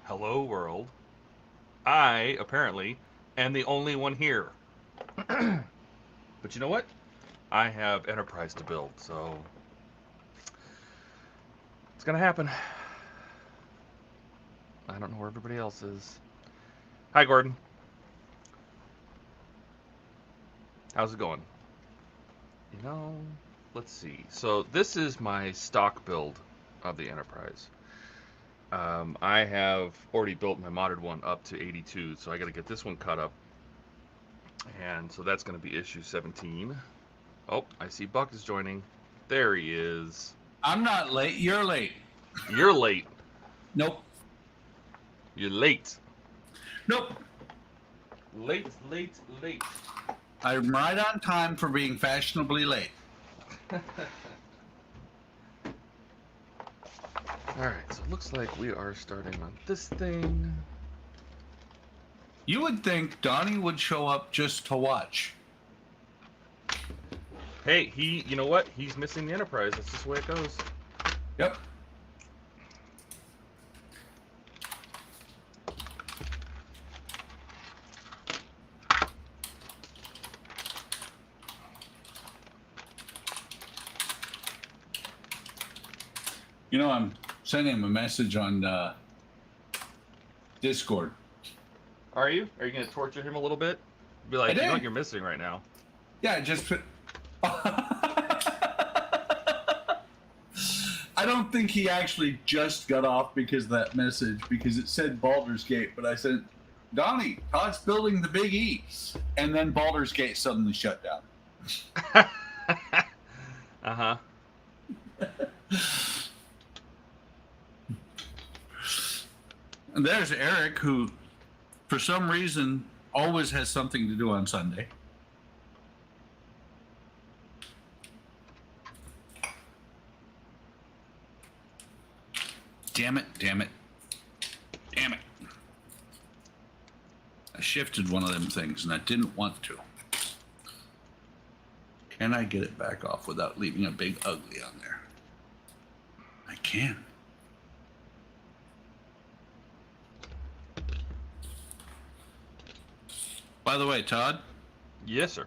Hello, world. I, apparently, am the only one here. But you know what? I have Enterprise to build, so it's gonna happen. I don't know where everybody else is. Hi, Gordon. How's it going? You know, let's see. So this is my stock build of the Enterprise. I have already built my modded one up to 82, so I got to get this one cut up. And so that's going to be issue 17. Oh, I see Buck is joining. There he is. I'm not late. You're late. You're late. Nope. You're late. Nope. Late, late, late. I'm right on time for being fashionably late. Alright, so it looks like we are starting on this thing. You would think Donnie would show up just to watch. Hey, you know what? He's missing the Enterprise. That's just the way it goes. Yep. You know, I'm sending him a message on Discord. Are you? Are you going to torture him a little bit? Be like, you know what you're missing right now? Yeah, just put... I don't think he actually just got off because of that message, because it said Baldur's Gate, but I said, Donnie, Todd's building the Big E. And then Baldur's Gate suddenly shut down. Uh-huh. And there's Eric, who, for some reason, always has something to do on Sunday. Damn it, damn it, damn it. I shifted one of them things, and I didn't want to. Can I get it back off without leaving a big ugly on there? I can. By the way, Todd? Yes, sir.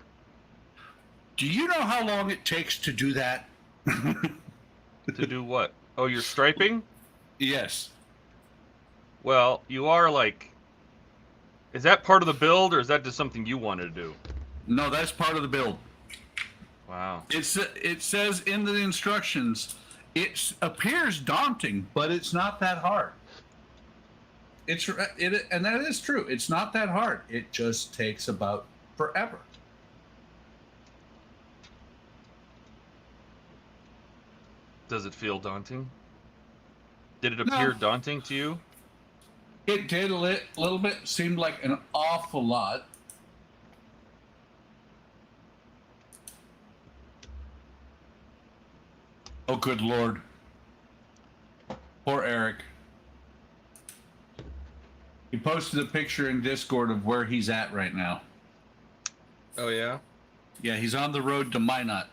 Do you know how long it takes to do that? To do what? Oh, you're striping? Yes. Well, you are like... Is that part of the build, or is that just something you wanted to do? No, that's part of the build. Wow. It says in the instructions, it appears daunting, but it's not that hard. And that is true. It's not that hard. It just takes about forever. Does it feel daunting? Did it appear daunting to you? It did a little bit. Seemed like an awful lot. Oh, good Lord. Poor Eric. He posted a picture in Discord of where he's at right now. Oh, yeah? Yeah, he's on the road to Minot.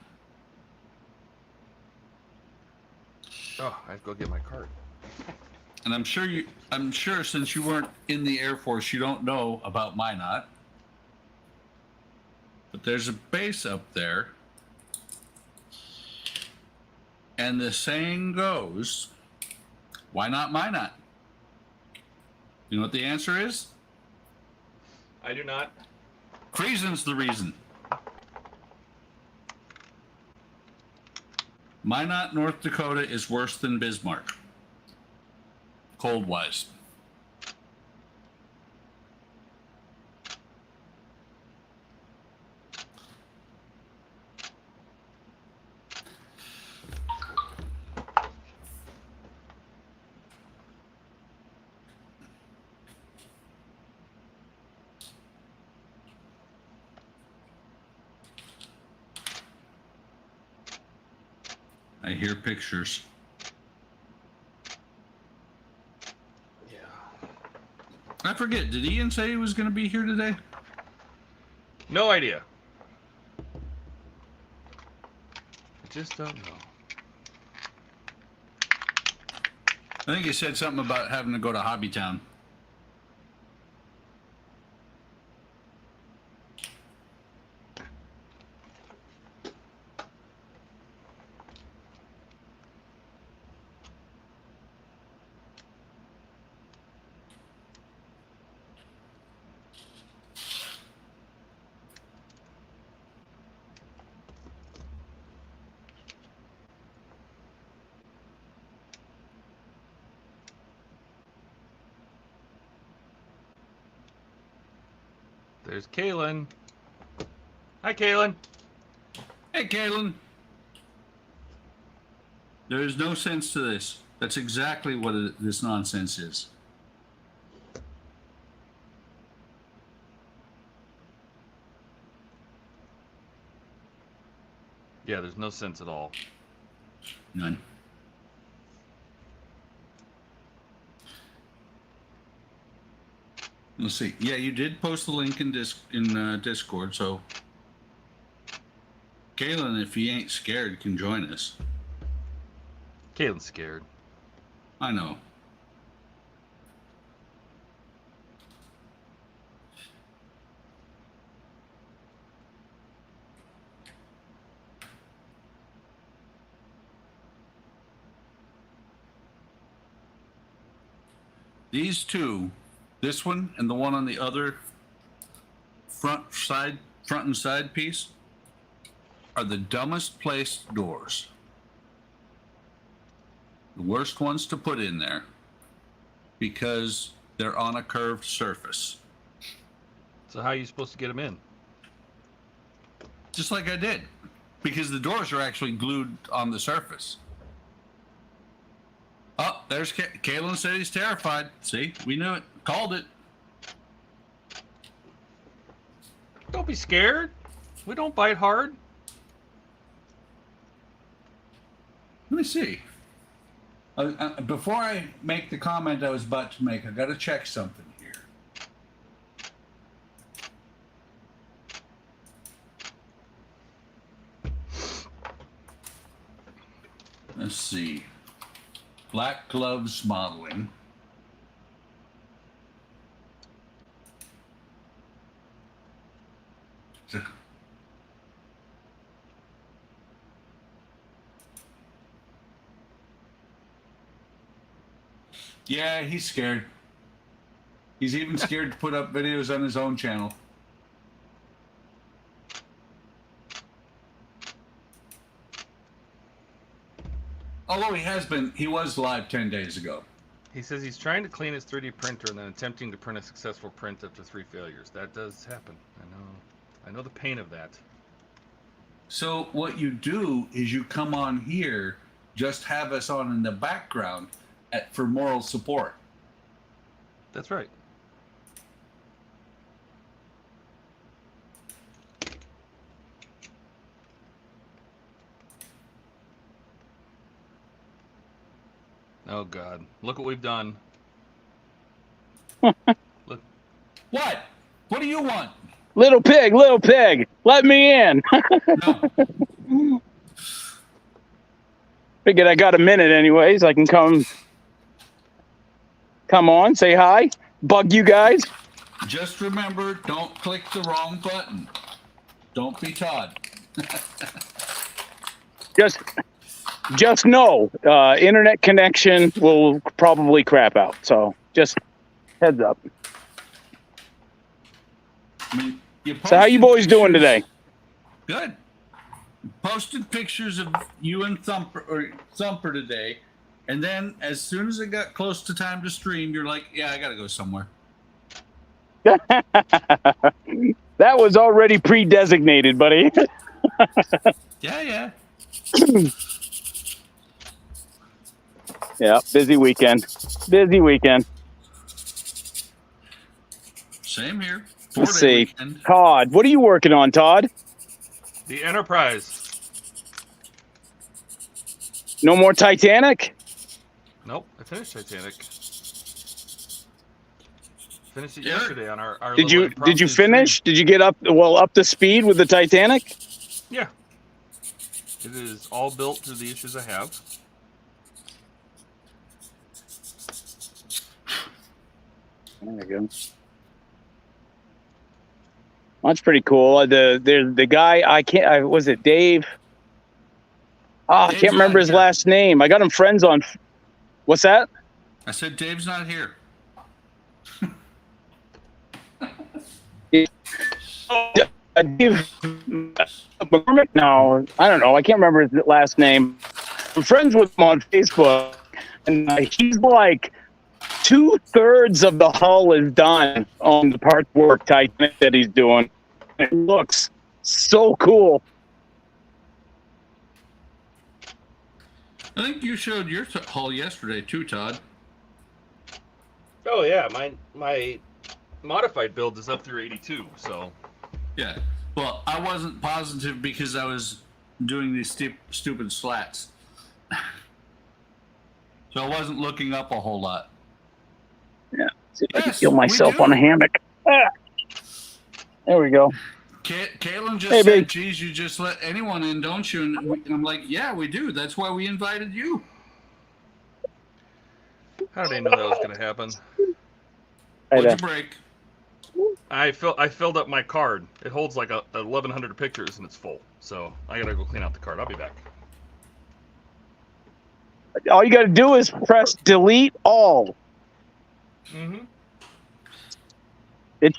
Oh, I have to go get my card. And I'm sure since you weren't in the Air Force, you don't know about Minot. But there's a base up there. And the saying goes, why not Minot? You know what the answer is? I do not. Treason's the reason. Minot, North Dakota is worse than Bismarck. Cold-wise. I hear pictures. Yeah. I forget, did Ian say he was going to be here today? No idea. I just don't know. I think he said something about having to go to Hobby Town. There's Kaylin. Hi, Kaylin. Hey, Kaylin. There is no sense to this. That's exactly what this nonsense is. Yeah, there's no sense at all. None. Let's see. Yeah, you did post the link in Discord, so Kaylin, if he ain't scared, can join us. Kaylin's scared. I know. These two, this one and the one on the other front and side piece, are the dumbest placed doors. The worst ones to put in there because they're on a curved surface. So how are you supposed to get them in? Just like I did, because the doors are actually glued on the surface. Oh, there's Kaylin said he's terrified. See, we knew it. Called it. Don't be scared. We don't bite hard. Let me see. Before I make the comment I was about to make, I got to check something here. Let's see. Black Gloves Modeling. Yeah, he's scared. He's even scared to put up videos on his own channel. Although he was live 10 days ago. He says he's trying to clean his 3D printer and then attempting to print a successful print after 3 failures. That does happen. I know the pain of that. So what you do is you come on here, just have us on in the background for moral support. That's right. Oh God! Look what we've done. Look. What? What do you want? Little pig, let me in. No. Figured I got a minute anyways. I can come on, say hi, bug you guys. Just remember, don't click the wrong button. Don't be Todd. Just know, internet connection will probably crap out. So just heads up. I mean, so how you boys doing today? Good. Posted pictures of you and Thumper today, and then as soon as it got close to time to stream, you're like, "Yeah, I gotta go somewhere." That was already pre-designated, buddy. Yeah. Yeah, busy weekend. Same here. Let's see. Weekend. Todd, what are you working on, Todd? The Enterprise. No more Titanic? Nope, I finished Titanic. Finished it yesterday on our Did little you finish? stream. Did you get up to speed with the Titanic? Yeah. It is all built through the issues I have. There you go. That's pretty cool. The guy was it Dave? Oh, I can't remember his last name. I got him friends on. What's that? I said Dave's not here. Dave McCormick? No, I don't know. I can't remember his last name. I'm friends with him on Facebook, and he's like 2/3 of the hull is done on the part work Titanic that he's doing. It looks so cool. I think you showed your hull yesterday too, Todd. Oh yeah, my modified build is up through 82. So Yeah. Well, I wasn't positive because I was doing these stupid slats. So I wasn't looking up a whole lot. Yeah. See if I can Yes, feel we myself do. on a hammock. Ah. There we go. Caitlin just Hey, said, big. geez, you just let anyone in, don't you? And I'm like, yeah, we do. That's why we invited you. how did I know that was going to happen? What'd you break? I filled up my card. It holds like 1,100 pictures and it's full. So I gotta go clean out the card. I'll be back. All you got to do is press delete all. Mm-hmm.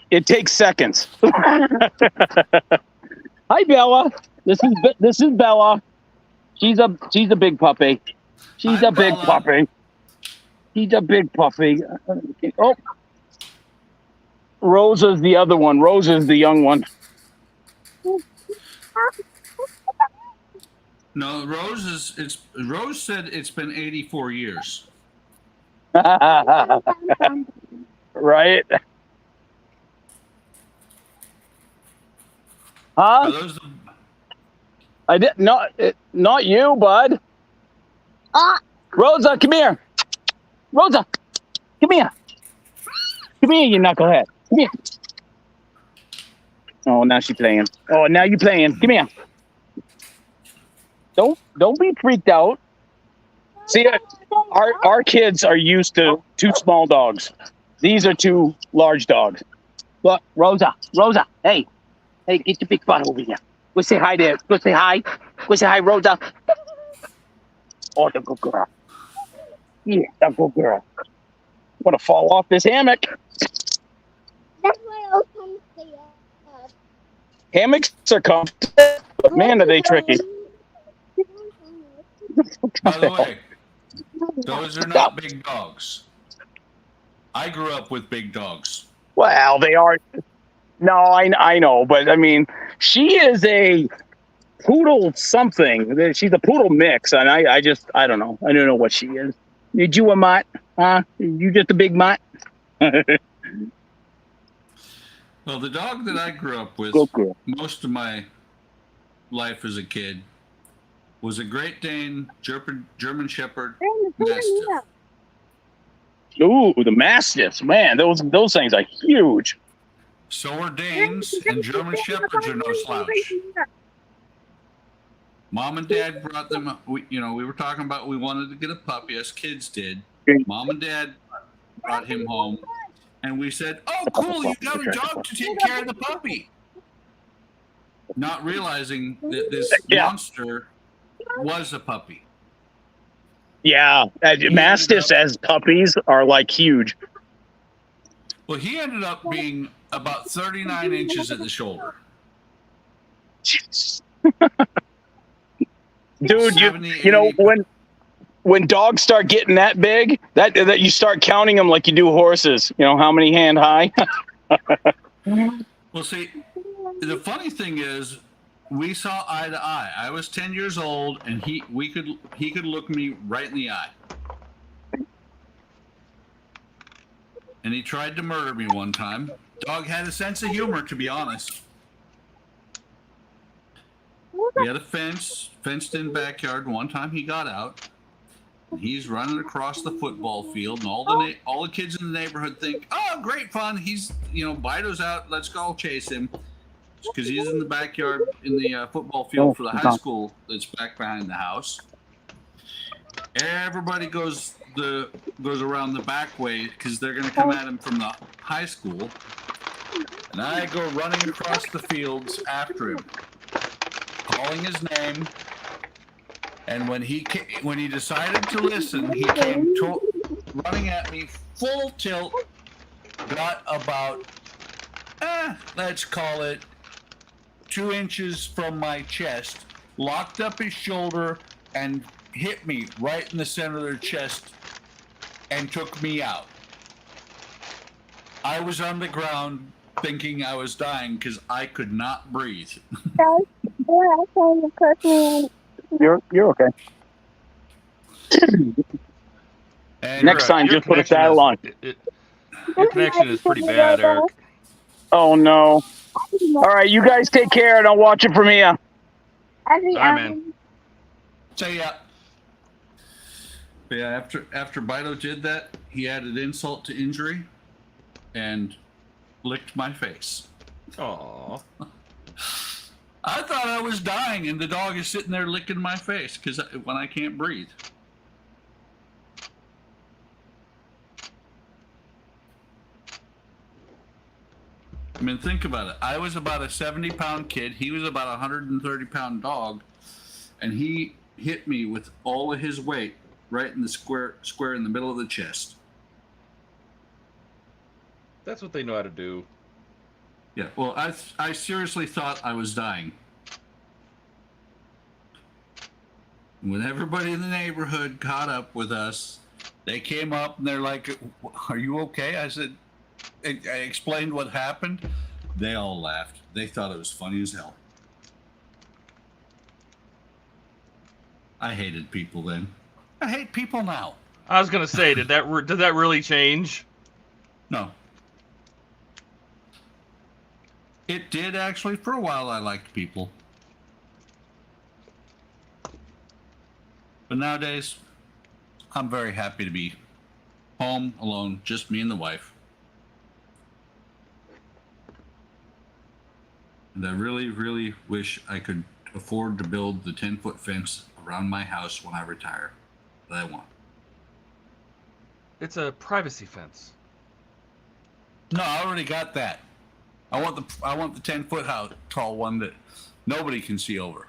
It takes seconds. Hi, Bella. This is Bella. She's a big puppy. She's Hi, a big Bella. puppy. She's a big puppy. Oh, Rosa's the other one. Rosa's the young one. No, Rose said it's been 84 years. Right? Are Huh? those the, I did not you, bud. Rosa, come here. Rosa, come here. Come here, you knucklehead. Come here. Oh, now she's playing. Oh, now you playing. Come here. Don't be freaked out. See, our kids are used to 2 small dogs. These are 2 large dogs. Look, Rosa, hey, get your big butt over here. Go say hi there. Go say hi. Go say hi, Rosa. Oh, the good girl. Yeah, the good girl. I'm gonna fall off this hammock. That's why I'll come stay up. Hammocks are comfortable, but man, are they tricky. by the way, those are not big dogs. I grew up with big dogs. Well, they are. No, I know, but I mean, she is a poodle something. She's a poodle mix, and I don't know. I don't know what she is. Did you a mutt? Huh? You just a big mutt? Well, the dog that I grew up with Good girl. most of my life as a kid was a Great Dane, German Shepherd, Mastiff. Ooh, the Mastiffs, man, those things are huge. So are Danes, and German Shepherds are no slouch. Mom and Dad brought them up. We were talking about we wanted to get a puppy, as kids did. Mom and Dad brought him home, and we said, oh, cool, you got a dog to take care of the puppy. Not realizing that this monster was a puppy. Yeah, Mastiffs as puppies are like huge. Well, he ended up being about 39 inches at the shoulder. Dude, 70, you know 80. when dogs start getting that big, that you start counting them like you do horses. You know how many hand high? Well, see, the funny thing is, we saw eye to eye. I was 10 years old, and he could look me right in the eye. And he tried to murder me one time. Dog had a sense of humor, to be honest. We had a fenced-in backyard. One time he got out, and he's running across the football field, and all the kids in the neighborhood think, "Oh, great fun! He's Bido's out. Let's go chase him." Because he's in the backyard in the football field for the high school that's back behind the house. Everybody goes around the back way because they're going to come at him from the high school. And I go running across the fields after him, calling his name. And when he decided to listen, he came running at me full tilt, got about, let's call it 2 inches from my chest, locked up his shoulder, and hit me right in the center of the chest and took me out. I was on the ground thinking I was dying because I could not breathe. You're okay. And Next time, your just put a connection saddle on. Your connection is pretty bad, Eric. Oh no! All right, you guys take care, and I'll watch it from here. All right, man. So yeah. But yeah, after Bido did that, he added insult to injury and licked my face. Aw. I thought I was dying, and the dog is sitting there licking my face because when I can't breathe. I mean, think about it. I was about a 70-pound kid. He was about a 130-pound dog, and he hit me with all of his weight right in the square in the middle of the chest. That's what they know how to do. Yeah. Well, I seriously thought I was dying. When everybody in the neighborhood caught up with us, they came up and they're like, "Are you okay?" I said, I explained what happened. They all laughed. They thought it was funny as hell. I hated people then. I hate people now. I was gonna say, did that really change? No. It did actually. For a while, I liked people. But nowadays, I'm very happy to be home alone, just me and the wife. And I really, really wish I could afford to build the 10-foot fence around my house when I retire that I want. It's a privacy fence. No, I already got that. I want the 10-foot tall one that nobody can see over.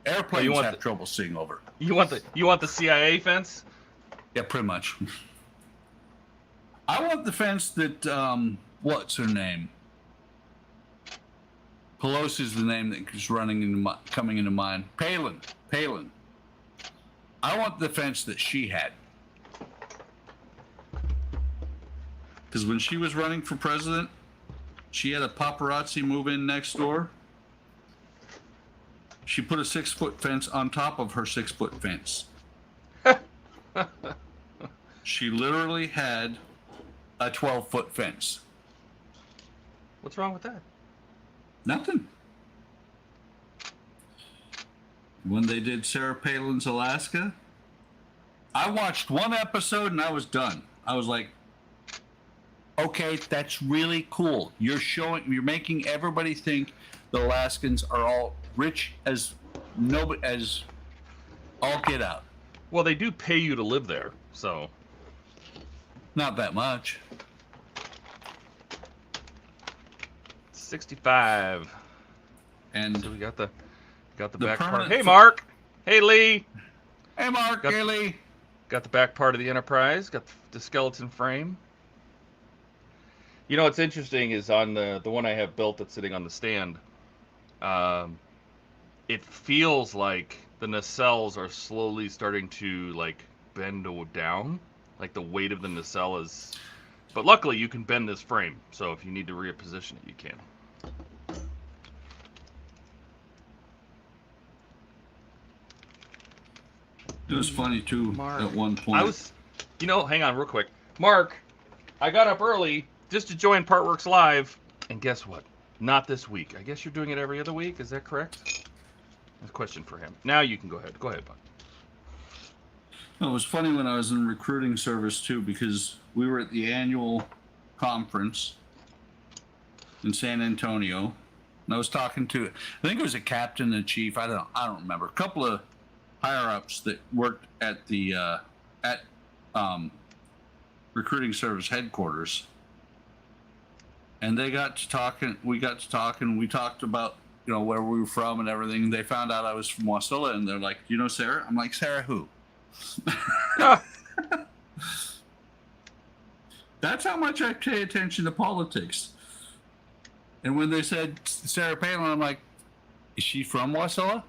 Airplanes have trouble seeing over. You want the CIA fence? Yeah, pretty much. I want the fence that what's her name? Pelosi's the name that is coming into mind. Palin. I want the fence that she had. Because when she was running for president, she had a paparazzi move in next door. She put a 6-foot fence on top of her 6-foot fence. She literally had a 12-foot fence. What's wrong with that? Nothing. When they did Sarah Palin's Alaska, I watched one episode and I was done. I was like, okay, that's really cool. You're making everybody think the Alaskans are all rich as all get out. Well, they do pay you to live there, so. Not that much. 65. And so we got the back part. Hey, Mark. Hey, Lee. Hey, Mark. Hey, Lee. Got the back part of the Enterprise. Got the skeleton frame. You know what's interesting is on the one I have built that's sitting on the stand. It feels like the nacelles are slowly starting to like bend down, like the weight of the nacelle is. But luckily, you can bend this frame, so if you need to reposition it, you can. It was funny too. Mark, at one point. Hang on real quick. Mark, I got up early just to join Partworks Live, and guess what? Not this week. I guess you're doing it every other week. Is that correct? That's a question for him. Now you can go ahead. Go ahead, bud. It was funny when I was in recruiting service too, because we were at the annual conference in San Antonio, and I was talking to, I think it was a captain and chief. I don't remember. A couple of higher ups that worked at the recruiting service headquarters, and they got to talking. We got to talking. We talked about where we were from and everything. They found out I was from Wasilla, and they're like, "You know Sarah?" I'm like, "Sarah who?" That's how much I pay attention to politics. And when they said Sarah Palin, I'm like, "Is she from Wasilla?"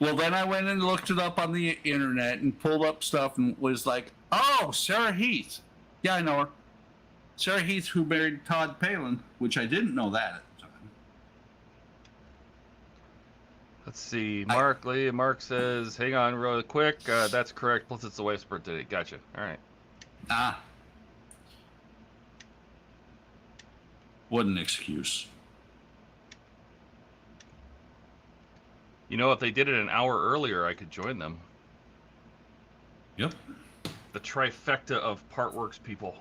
Well, then I went and looked it up on the internet and pulled up stuff and was like, oh, Sarah Heath. Yeah, I know her. Sarah Heath, who married Todd Palin, which I didn't know that at the time. Let's see. Mark says, hang on real quick. That's correct. Plus, it's the wife's birthday. Gotcha. All right. Ah. What an excuse. You know, if they did it an hour earlier, I could join them. Yep. The trifecta of Partworks people.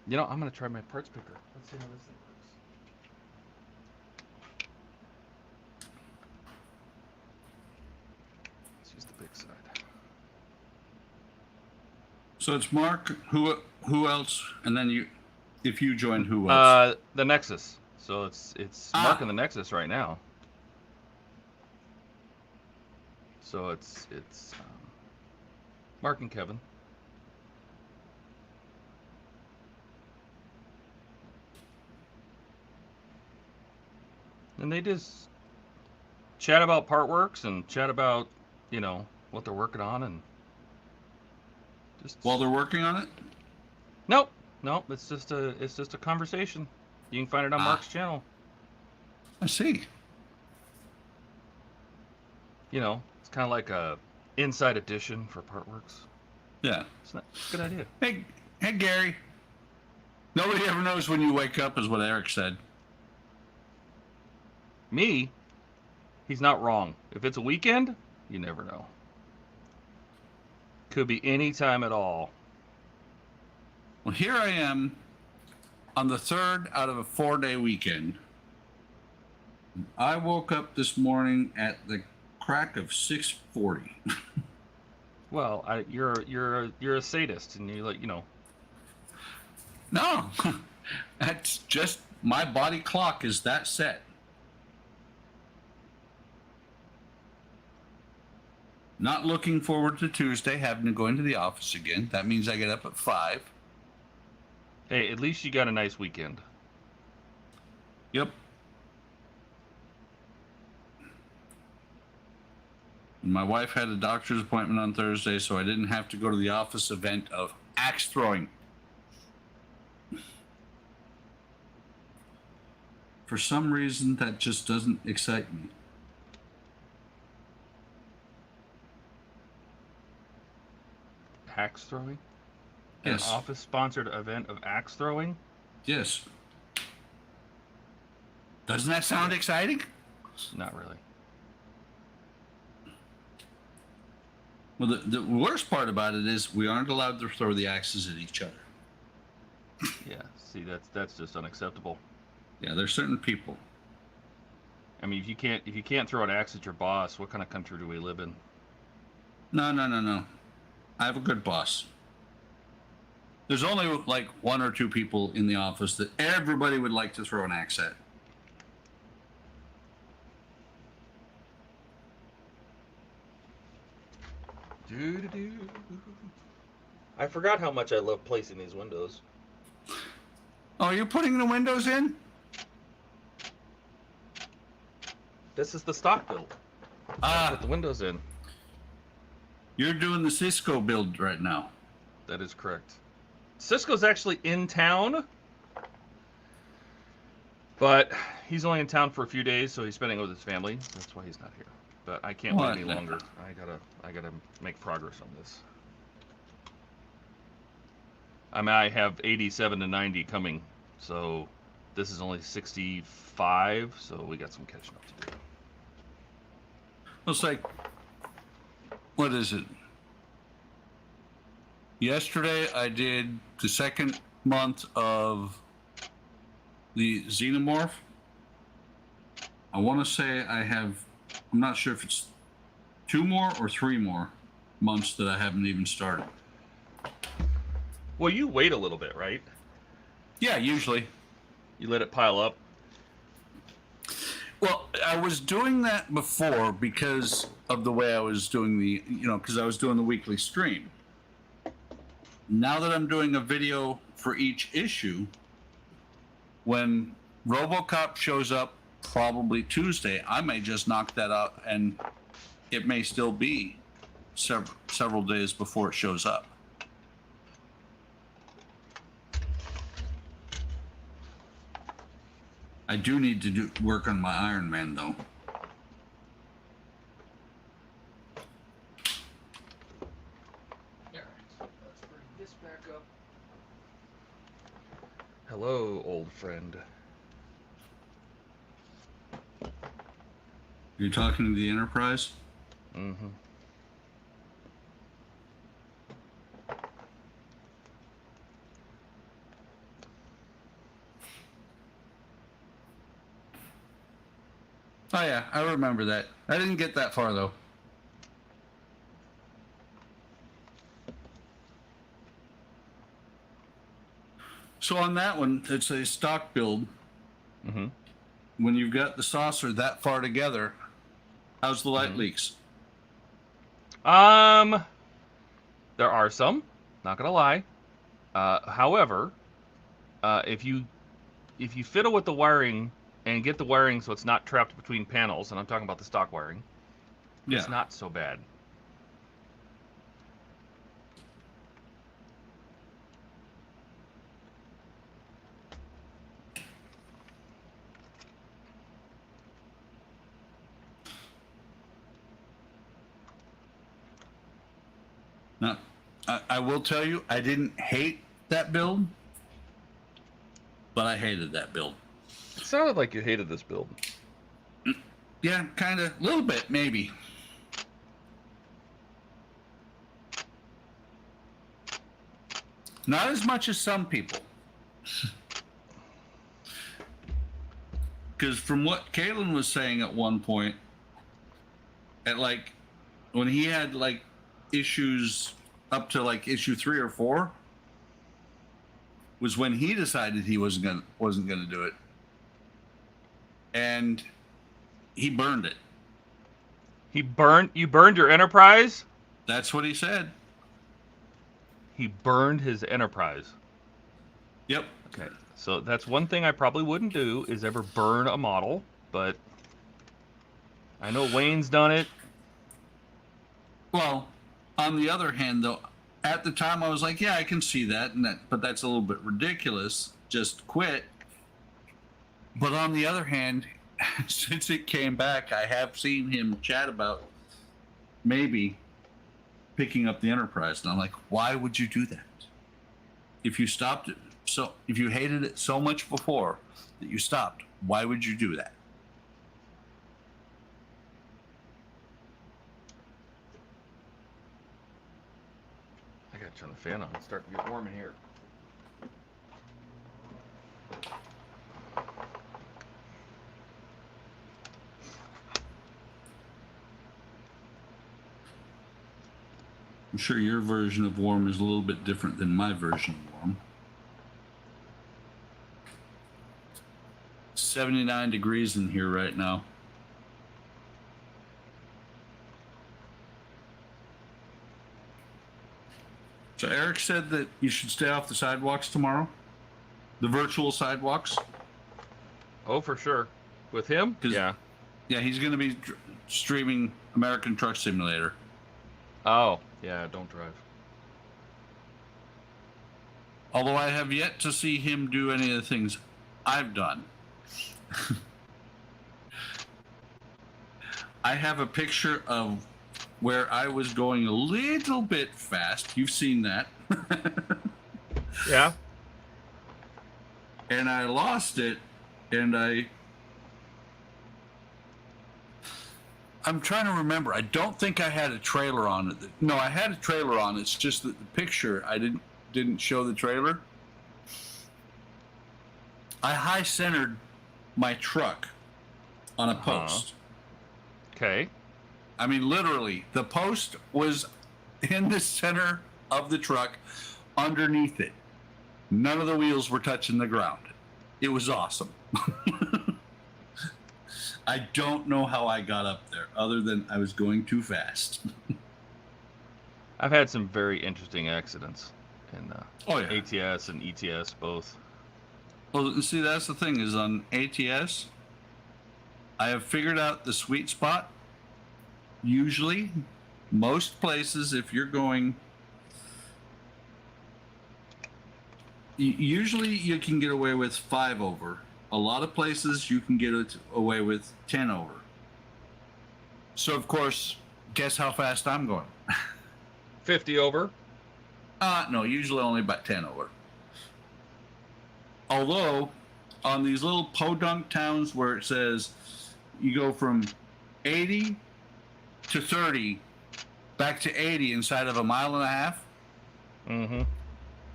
You know, I'm going to try my parts picker. Let's see how this thing works. Let's use the big side. So it's Mark, who else? And then you, if you join, who else? The Nexus. So it's Mark and the Nexus right now. So it's Mark and Kevin. And they just chat about Partworks and chat about, you know, what they're working on and just While they're working on it? Nope. It's just a conversation. You can find it on Mark's channel. I see. You know, it's kind of like a inside edition for Partworks. Yeah. It's a good idea. Hey, Gary. Nobody ever knows when you wake up, is what Eric said. Me, he's not wrong. If it's a weekend, you never know. Could be any time at all. Well, here I am on the 3rd out of a 4-day weekend. I woke up this morning at the crack of 6:40. Well, you're a sadist, and you like, you know. No, that's just my body clock is that set. Not looking forward to Tuesday, having to go into the office again. That means I get up at 5. Hey, at least you got a nice weekend. Yep. My wife had a doctor's appointment on Thursday, so I didn't have to go to the office event of axe throwing. For some reason, that just doesn't excite me. Axe throwing? Yes. An office-sponsored event of axe throwing? Yes. Doesn't that sound exciting? Not really. Well, the worst part about it is we aren't allowed to throw the axes at each other. Yeah, see, that's just unacceptable. Yeah, there's certain people. I mean, if you can't throw an axe at your boss, what kind of country do we live in? No. I have a good boss. There's only like 1 or 2 people in the office that everybody would like to throw an axe at. I forgot how much I love placing these windows. Oh, you're putting the windows in? This is the stock build. Put the windows in. You're doing the Cisco build right now. That is correct. Cisco's actually in town, but he's only in town for a few days, so he's spending it with his family. That's why he's not here. But I can't wait any longer. I gotta make progress on this. I mean, I have 87 to 90 coming, so this is only 65, so we got some catching up to do. It's like, what is it? Yesterday I did the 2nd month of the Xenomorph. I want to say I have, I'm not sure if it's 2 more or 3 more months that I haven't even started. Well, you wait a little bit, right? Yeah, usually. You let it pile up. Well, I was doing that before because of the way I was doing the, because I was doing the weekly stream. Now that I'm doing a video for each issue, when RoboCop shows up, probably Tuesday, I may just knock that out, and it may still be several days before it shows up. I do need to work on my Iron Man, though. Let's bring this back up. Hello, old friend. You're talking to the Enterprise? Mm-hmm. Oh yeah, I remember that. I didn't get that far though. So on that one, it's a stock build. Mm-hmm. When you've got the saucer that far together, how's the light leaks? There are some. Not gonna lie. However, if you fiddle with the wiring and get the wiring so it's not trapped between panels, and I'm talking about the stock wiring, it's not so bad. Now, I will tell you, I didn't hate that build, but I hated that build. It sounded like you hated this build. Yeah, kind of, a little bit, maybe. Not as much as some people. Because from what Kalen was saying at one point, at like, when he had like issues up to like issue 3 or 4, was when he decided he wasn't gonna do it, and he burned it. You burned your Enterprise? That's what he said. He burned his Enterprise. Yep. Okay. So that's one thing I probably wouldn't do, is ever burn a model, but I know Wayne's done it. Well, on the other hand, though, at the time I was like, yeah, I can see that, but that's a little bit ridiculous. Just quit. But on the other hand, since it came back, I have seen him chat about maybe picking up the Enterprise, and I'm like, why would you do that? If you stopped it, so if you hated it so much before that you stopped, why would you do that? I gotta turn the fan on. It's starting to get warm in here. I'm sure your version of warm is a little bit different than my version of warm. 79 degrees in here right now. So Eric said that you should stay off the sidewalks tomorrow. The virtual sidewalks. Oh, for sure. With him? Yeah. Yeah, he's going to be streaming American Truck Simulator. Oh, yeah, don't drive. Although I have yet to see him do any of the things I've done. I have a picture of where I was going a little bit fast. You've seen that. Yeah. And I lost it, and I'm trying to remember. I don't think I had a trailer on it. No, I had a trailer on. It's just that the picture, I didn't show the trailer. I high centered my truck on a post. Okay. I mean, literally, the post was in the center of the truck, underneath it. None of the wheels were touching the ground. It was awesome. I don't know how I got up there, other than I was going too fast. I've had some very interesting accidents in Oh, yeah. ATS and ETS both. Well, see, that's the thing is on ATS, I have figured out the sweet spot. Usually, most places, if you're going, usually you can get away with 5 over. A lot of places you can get away with 10 over. So, of course, guess how fast I'm going? 50 over. No, usually only about 10 over. Although, on these little podunk towns where it says you go from 80 to 30 back to 80 inside of a mile and a half, Mm-hmm.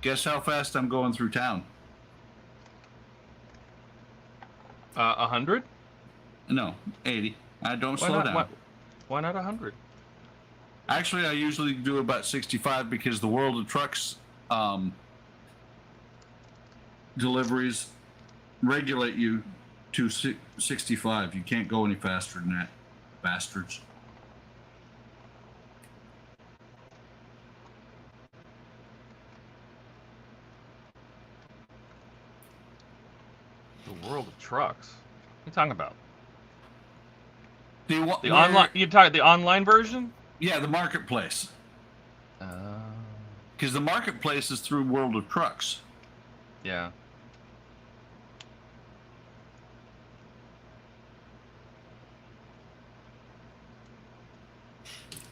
guess how fast I'm going through town? 100? No, 80. I don't slow down. Why not 100? Actually, I usually do about 65 because the World of Trucks deliveries regulate you to 65. You can't go any faster than that, bastards. The World of Trucks. What are you talking about? The online? You talking the online version? Yeah, the marketplace. Because the marketplace is through World of Trucks. Yeah.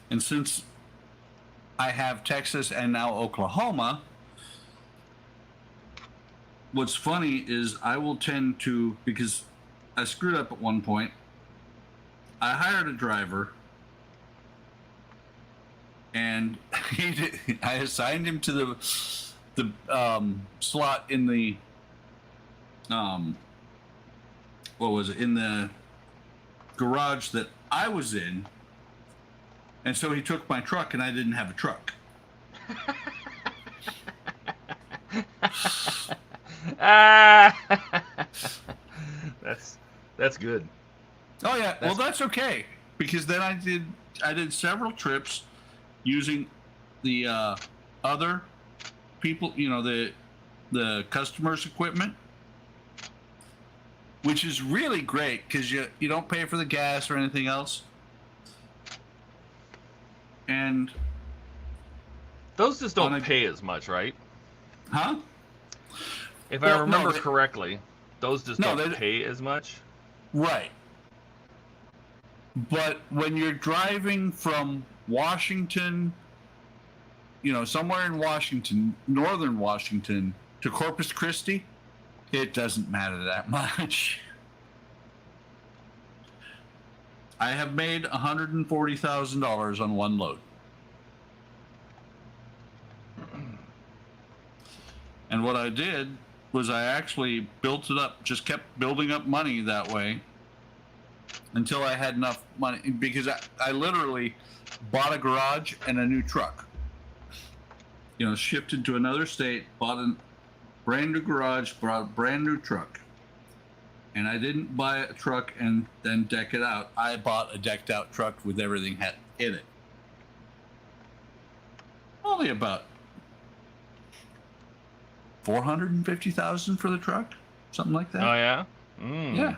And since I have Texas and now Oklahoma, what's funny is I will tend to, because I screwed up at one point, I hired a driver and I assigned him to the slot in the what was it, in the garage that I was in, and so he took my truck and I didn't have a truck. That's good. Oh yeah, well that's okay, because then I did several trips using the other people, you know, the customers' equipment, which is really great because you don't pay for the gas or anything else. And those just don't pay as much, right? Huh? If I remember correctly, those just don't pay as much. Right. But when you're driving from Washington, you know, somewhere in Washington, northern Washington, to Corpus Christi, it doesn't matter that much. I have made $140,000 on one load. And what I did was I actually built it up, just kept building up money that way until I had enough money, because I literally bought a garage and a new truck. You know, shifted to another state, bought a brand new garage, bought a brand new truck. And I didn't buy a truck and then deck it out. I bought a decked out truck with everything in it. Only about $450,000 for the truck, something like that. Oh yeah. Mm. Yeah.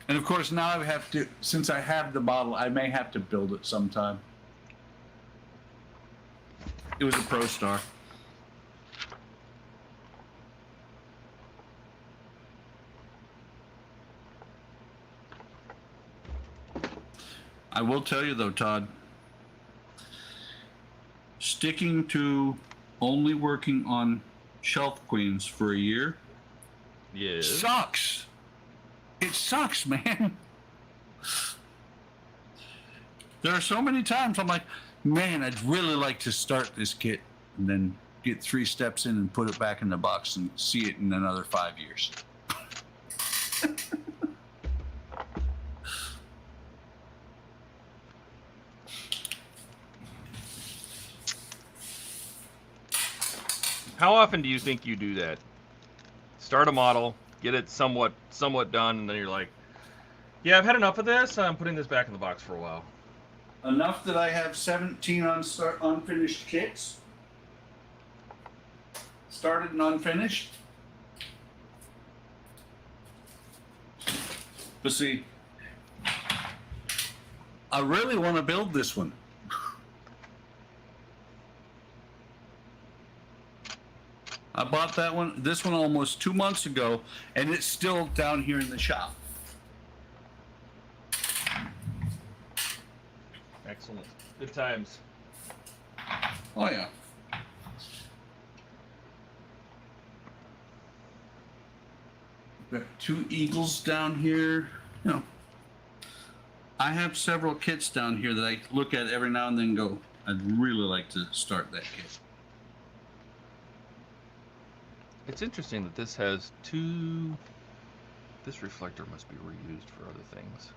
And of course now I have to, since I have the model, I may have to build it sometime. It was a Pro Star. I will tell you though, Todd, sticking to only working on shelf queens for a year sucks. It sucks, man. There are so many times I'm like, man, I'd really like to start this kit and then get 3 steps in and put it back in the box and see it in another 5 years. How often do you think you do that? Start a model, get it somewhat done, and then you're like, yeah, I've had enough of this. I'm putting this back in the box for a while. Enough that I have 17 unfinished kits. started and unfinished. But see, I really want to build this one. I bought this one almost 2 months ago, and it's still down here in the shop. Excellent. Good times. Oh yeah. Got 2 eagles down here. You know, I have several kits down here that I look at every now and then and go, I'd really like to start that kit. It's interesting that this has 2. This reflector must be reused for other things.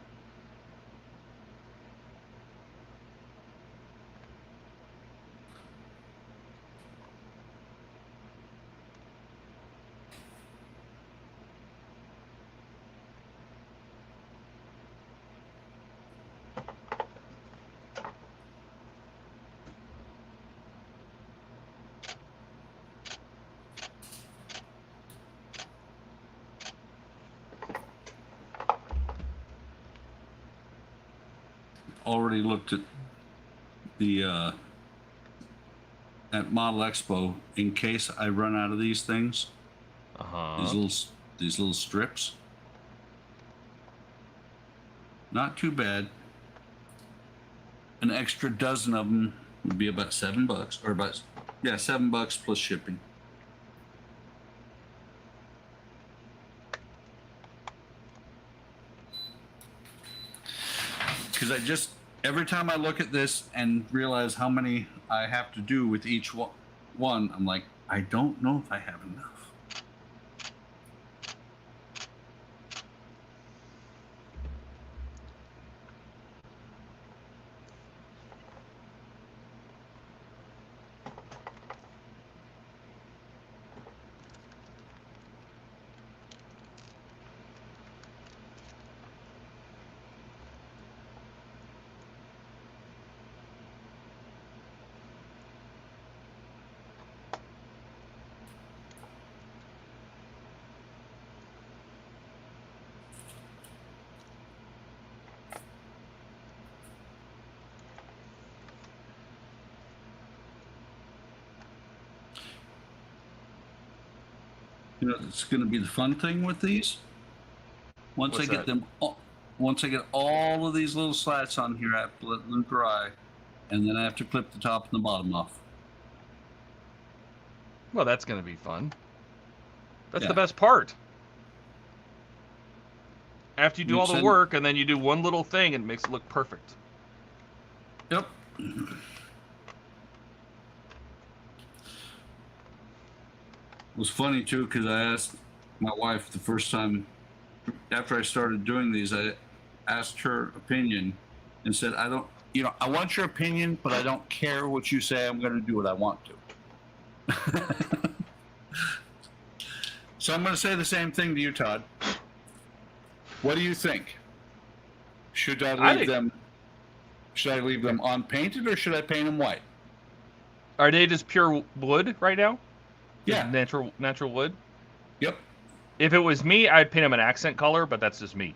Already looked at the at Model Expo in case I run out of these things. These little strips. Not too bad. An extra dozen of them would be about $7, or about $7 plus shipping. Because every time I look at this and realize how many I have to do with each one, I'm like, I don't know if I have enough. You know, it's going to be the fun thing with these. Once What's I get that? once I get all of these little slats on here, I have to let them dry, and then I have to clip the top and the bottom off. Well, that's going to be fun. That's Yeah. the best part. After you do all the Send- work, and then you do one little thing, and it makes it look perfect. Yep. It was funny too, because I asked my wife the first time after I started doing these, I asked her opinion and said, I want your opinion, but I don't care what you say. I'm going to do what I want to. So I'm going to say the same thing to you, Todd. What do you think? Should I leave them unpainted, or should I paint them white? Are they just pure wood right now? Yeah. Natural wood? Yep. If it was me, I'd paint them an accent color, but that's just me.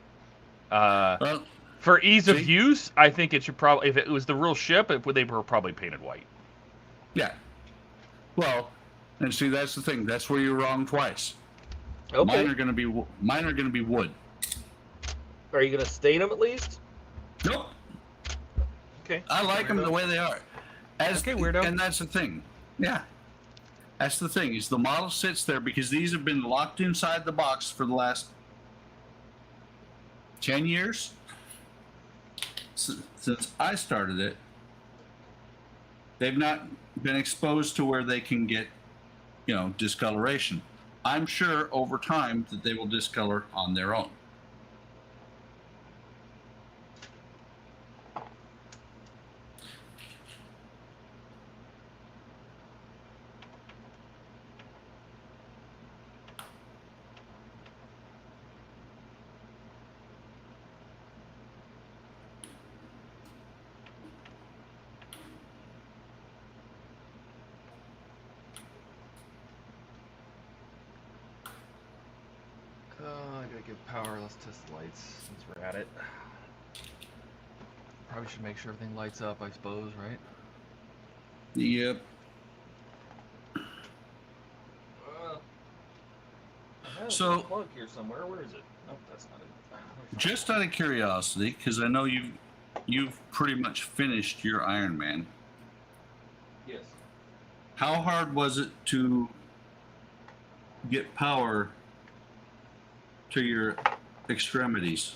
Well, For ease of see? use, I think it should probably, if it was the real ship, they were probably painted white. Yeah. Well, and see, that's the thing. That's where you're wrong twice. Okay. Mine are going to be wood. Are you going to stain them at least? Nope. Okay. I like them the way they are. Okay, weirdo. And that's the thing. Yeah. That's the thing, is the model sits there because these have been locked inside the box for the last 10 years. Since I started it, they've not been exposed to where they can get, discoloration. I'm sure over time that they will discolor on their own. gotta give power. Let's test the lights since we're at it. Probably should make sure everything lights up, I suppose, right? Yep. I have So- a plug here somewhere. Where is it? Nope, that's not it. Just out of curiosity, because I know you've pretty much finished your Iron Man. Yes. How hard was it to get power to your extremities?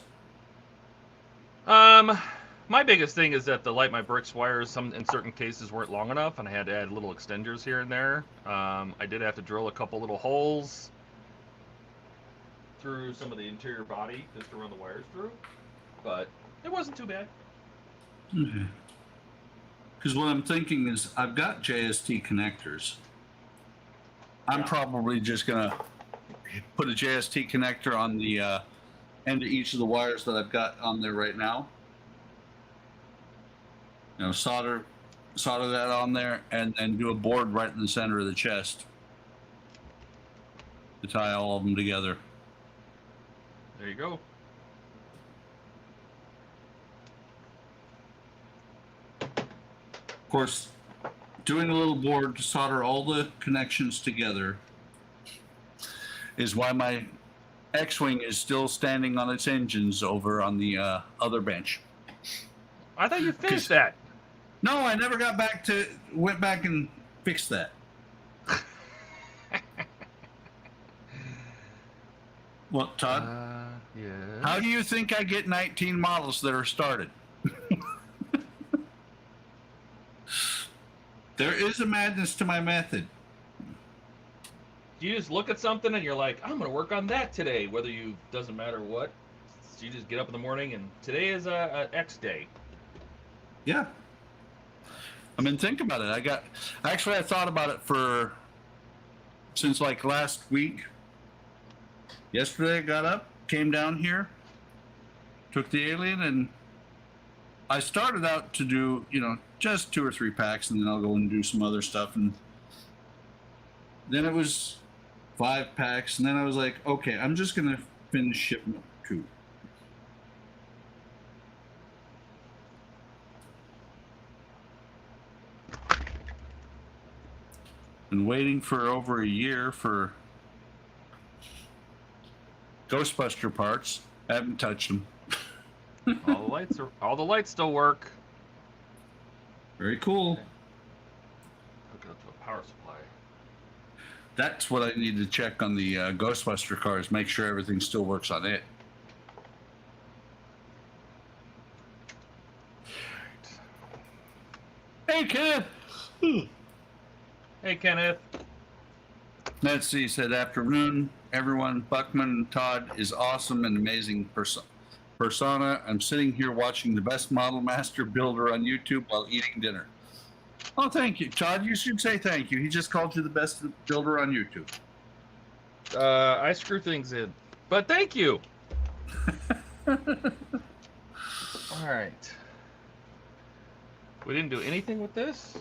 My biggest thing is that the light my bricks wires in certain cases weren't long enough, and I had to add little extenders here and there. I did have to drill a couple little holes through some of the interior body just to run the wires through, but it wasn't too bad. Okay. Because what I'm thinking is I've got JST connectors. I'm Yeah. probably just gonna put a JST connector on the end of each of the wires that I've got on there right now. You know, solder that on there, and then do a board right in the center of the chest to tie all of them together. There you go. Of course, doing a little board to solder all the connections together is why my X-Wing is still standing on its engines over on the other bench. I thought you finished that. No, I never went back and fixed that. What, Todd? Yeah. How do you think I get 19 models that are started? There is a madness to my method. You just look at something and you're like, I'm gonna work on that today. Whether doesn't matter what. So you just get up in the morning and today is a X day. Yeah. I mean, think about it. I thought about it since like last week. Yesterday I got up, came down here, took the alien, and I started out to do, just 2 or 3 packs, and then I'll go and do some other stuff. And then it was 5 packs, and then I was like, okay, I'm just going to finish shipment 2. Been waiting for over a year for Ghostbuster parts. Haven't touched them. All the lights still work. Very cool. Hook it up to a power supply. That's what I need to check on the Ghostbuster cars. Make sure everything still works on it. Hey, Kenneth. Hey, Kenneth. Nancy said, afternoon, everyone. Buckman Todd is awesome and amazing persona. I'm sitting here watching the best model master builder on YouTube while eating dinner. Oh, thank you, Todd. You should say thank you. He just called you the best builder on YouTube. I screw things in, but thank you. All right. We didn't do anything with this?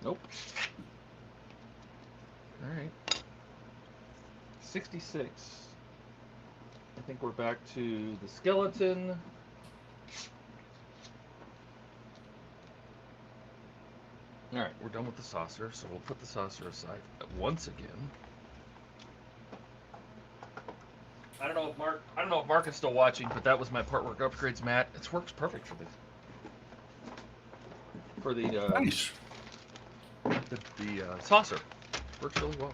Nope. All right. 66. I think we're back to the skeleton. All right, we're done with the saucer, so we'll put the saucer aside once again. I don't know if Mark is still watching, but that was my part work upgrades mat. It works perfect for this. For the Nice. the saucer. Works really well.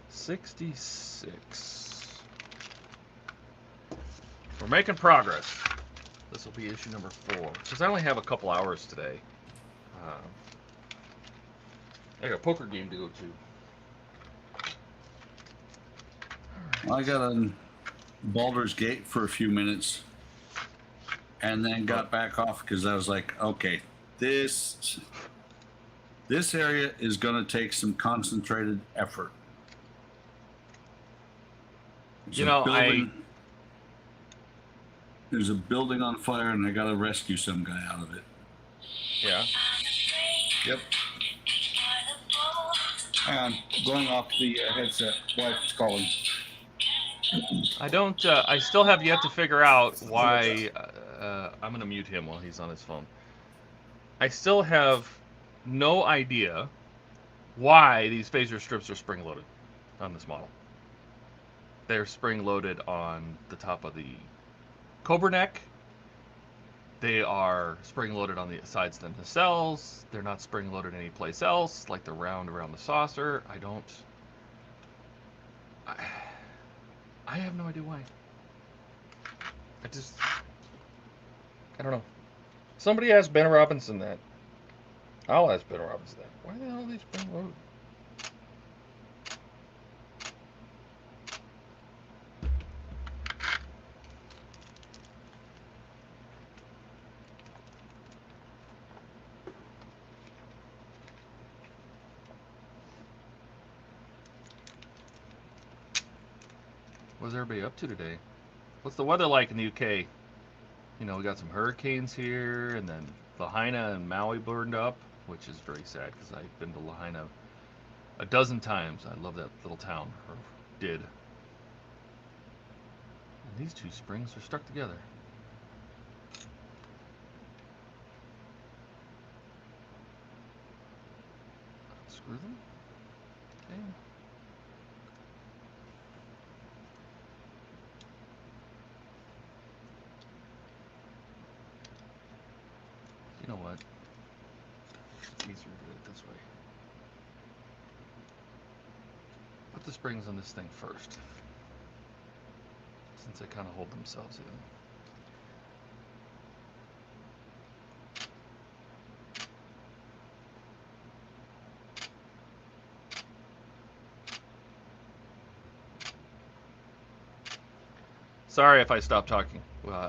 66. We're making progress. This will be issue number 4. Since I only have a couple hours today. I got a poker game to go to. Well, I got on Baldur's Gate for a few minutes and then got back off because I was like, okay, this area is going to take some concentrated effort. There's a building on fire and I got to rescue some guy out of it. Yeah. Yep. Hang on, going off the headset. Wife's calling. I don't. I still have yet to figure out why. I'm gonna mute him while he's on his phone. I still have no idea why these phaser strips are spring-loaded on this model. They're spring-loaded on the top of the Cobra neck. They are spring-loaded on the sides of the nacelles. They're not spring-loaded anyplace else, like the round around the saucer. I have no idea why. I don't know. Somebody ask Ben Robinson that. I'll ask Ben Robinson that. Why the hell are these spring-loaded? What's everybody up to today? What's the weather like in the UK? You know, we got some hurricanes here, and then Lahaina and Maui burned up, which is very sad because I've been to Lahaina a dozen times. I love that little town, or did. And these two springs are stuck together. Screw them. Okay. You know what? It's easier to do it this way. Put the springs on this thing first, since they kind of hold themselves in. Sorry if I stop talking.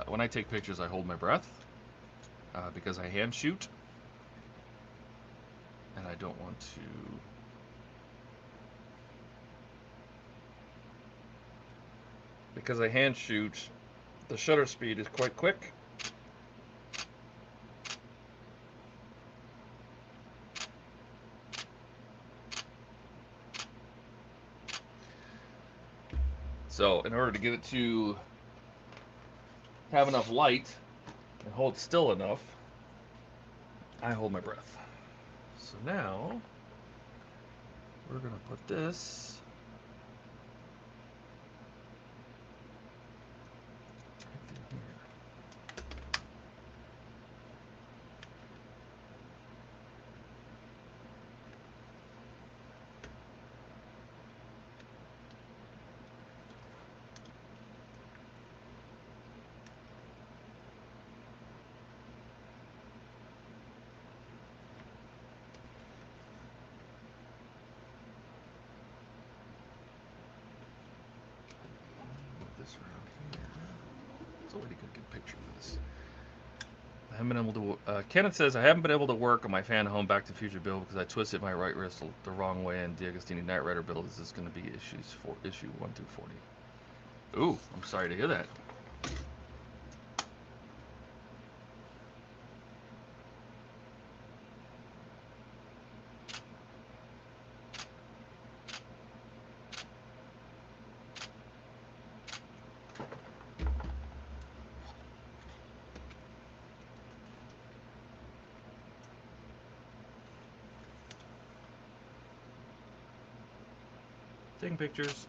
When I take pictures, I hold my breath because I hand shoot, and I don't want to. Because I hand shoot, the shutter speed is quite quick. So in order to get it to have enough light and hold still enough, I hold my breath. So now we're going to put this right through here. This around here. It's a way to get a good picture of this. I haven't been able to. Kenneth says I haven't been able to work on my Fan Home Back to the Future build because I twisted my right wrist the wrong way, and D'Agostini Knight Rider build is going to be issue 1 through 40. Ooh, I'm sorry to hear that. Taking pictures.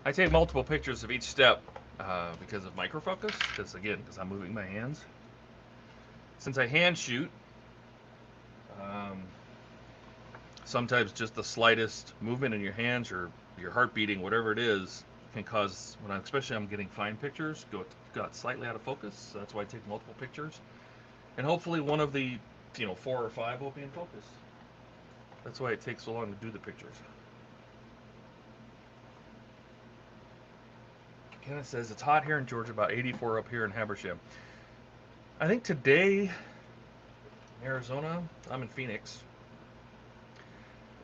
I take multiple pictures of each step because of microfocus, because I'm moving my hands. Since I hand shoot, sometimes just the slightest movement in your hands or your heart beating, whatever it is, can cause, especially I'm getting fine pictures, got slightly out of focus. So that's why I take multiple pictures. And hopefully one of the 4 or 5 will be in focus. That's why it takes so long to do the pictures. Kenneth says it's hot here in Georgia, about 84 up here in Habersham. I think today in Arizona, I'm in Phoenix,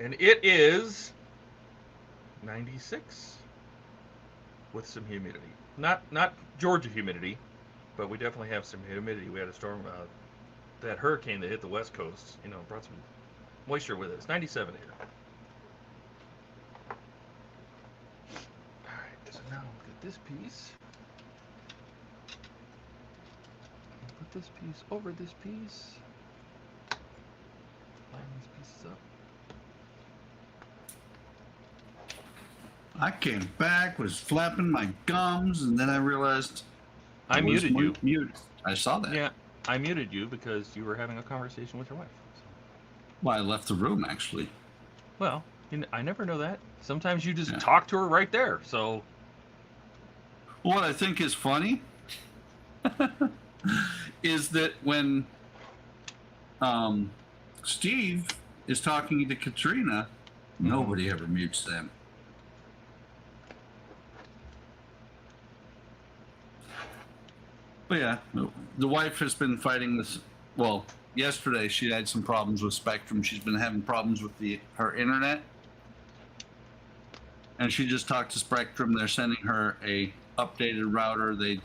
and it is 96. with some humidity. Not Georgia humidity, but we definitely have some humidity. We had a storm, that hurricane that hit the West Coast. You know, brought some moisture with it. It's 97 here. All right, so now we'll get this piece. Put this piece over this piece. Line these pieces up. I came back, was flapping my gums, and then I realized I muted you. Mute. I saw that. Yeah, I muted you because you were having a conversation with your wife. So. Well, I left the room, actually. Well, I never know that. Sometimes you just talk to her right there. So, What I think is funny is that when Steve is talking to Katrina, nobody ever mutes them. But yeah, the wife has been fighting this. Well, yesterday she had some problems with Spectrum. She's been having problems with her internet, and she just talked to Spectrum. They're sending her a updated router. They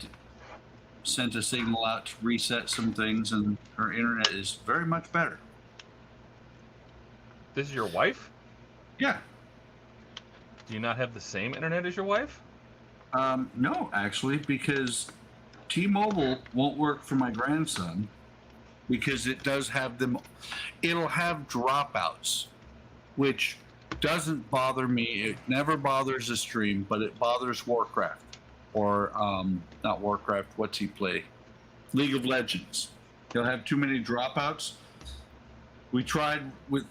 sent a signal out to reset some things, and her internet is very much better. this is your wife? Yeah. Do you not have the same internet as your wife? No, actually, because T-Mobile won't work for my grandson because it does have them. It'll have dropouts, which doesn't bother me. It never bothers the stream, but it bothers Warcraft, or not Warcraft. What's he play? League of Legends. He'll have too many dropouts. We tried with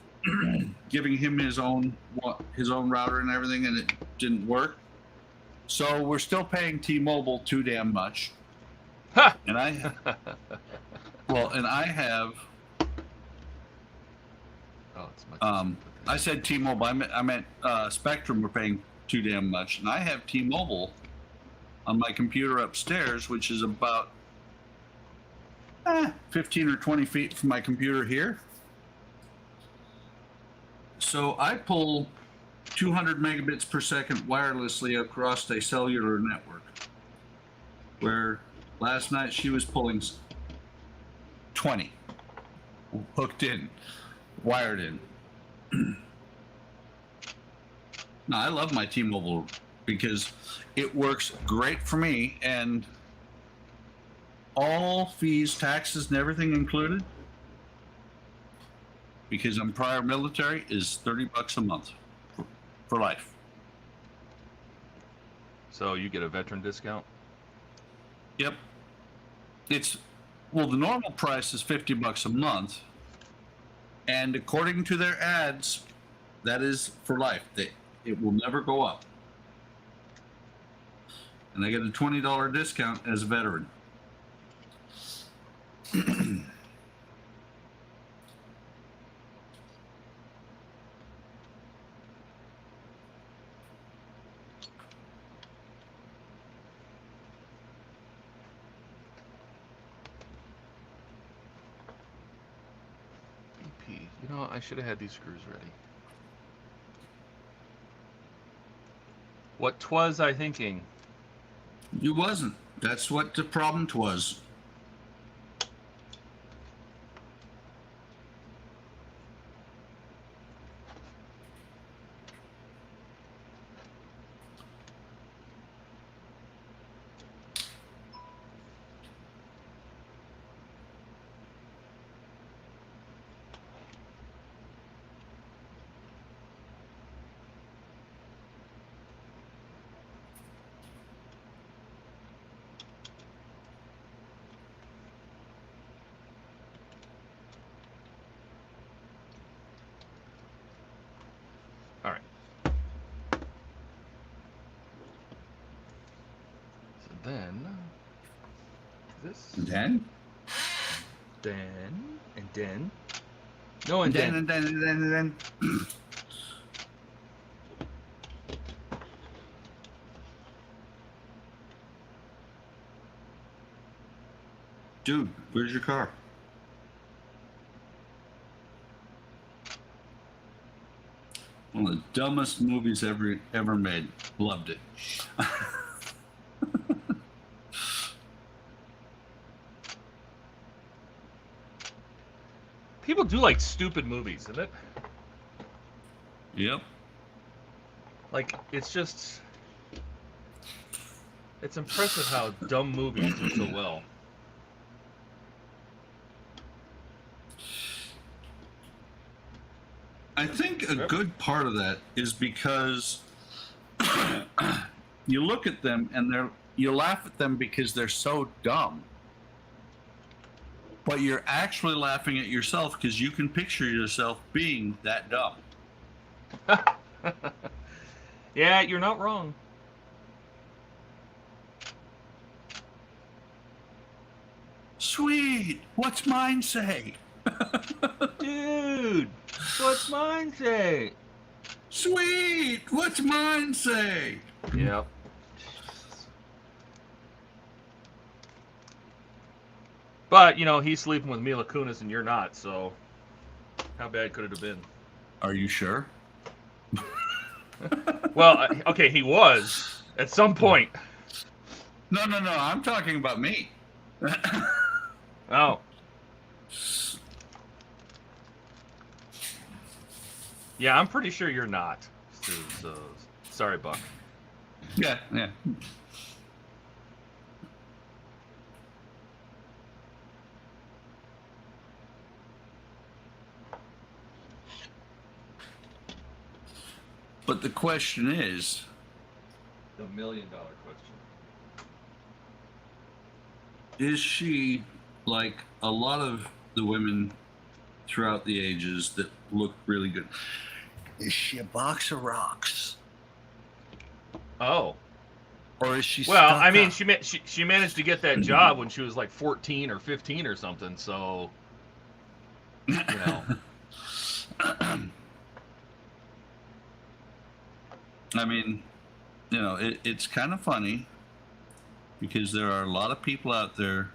giving him his own router and everything, and it didn't work. So we're still paying T-Mobile too damn much. Ha! And I have. Oh, it's much. I said T-Mobile. I meant Spectrum. We're paying too damn much, and I have T-Mobile on my computer upstairs, which is about 15 or 20 feet from my computer here. So I pull 200 megabits per second wirelessly across a cellular network, where last night she was pulling 20 hooked in, wired in. Now, I love my T-Mobile because it works great for me, and all fees, taxes, and everything included, because I'm prior military, is $30 a month for life. So you get a veteran discount? Yep. The normal price is $50 a month, and according to their ads, that is for life. It will never go up. And I get a $20 discount as a veteran. You know, I should have had these screws ready. What twas I thinking? You wasn't. That's what the problem was. All right. So then, this. Then? Then, and then. No, And and then. Dude, where's your car? One of the dumbest movies ever made. Loved it. People do like stupid movies, isn't it? Yep. Like, it's just... It's impressive how dumb movies do so well. I think a good part of that is because you look at them and you laugh at them because they're so dumb. But you're actually laughing at yourself because you can picture yourself being that dumb. Yeah, you're not wrong. Sweet, what's mine say? Dude, what's mine say? Sweet, what's mine say? Yep. But, you know, he's sleeping with Mila Kunis and you're not, so how bad could it have been? Are you sure? Well, okay, he was at some point. No, I'm talking about me. Oh. Yeah, I'm pretty sure you're not. So sorry, Buck. Yeah. But the question is, The $1 million question. is she like a lot of the women throughout the ages that look really good? Is she a box of rocks? Oh. Or is she Well, stuck I mean, up? she managed to get that job when she was like 14 or 15 or something, so you know. I mean, you know, it's kind of funny because there are a lot of people out there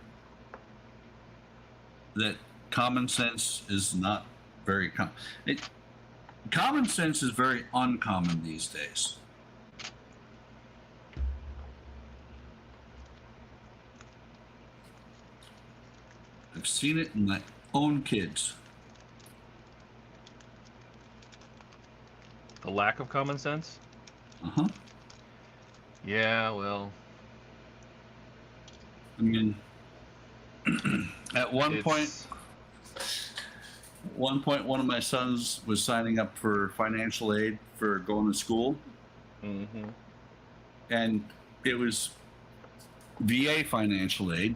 that common sense is not very common. Common sense is very uncommon these days. I've seen it in my own kids. The lack of common sense? Uh-huh. Yeah, well, I mean, at one point, one of my sons was signing up for financial aid for going to school. Mm-hmm. And it was VA financial aid.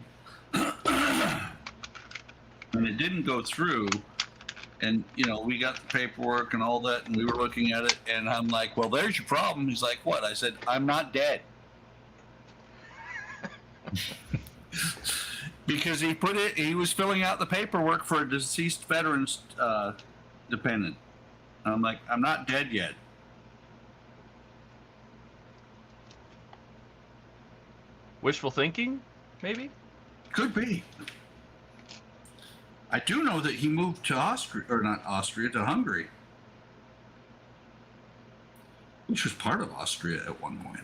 And it didn't go through. And, you know, we got the paperwork and all that, and we were looking at it, and I'm like, well, there's your problem. He's like, what? I said, I'm not dead. Because he was filling out the paperwork for a deceased veteran's dependent. I'm like, I'm not dead yet. Wishful thinking, maybe? Could be. I do know that he moved to Austria, or not Austria, to Hungary, which was part of Austria at one point.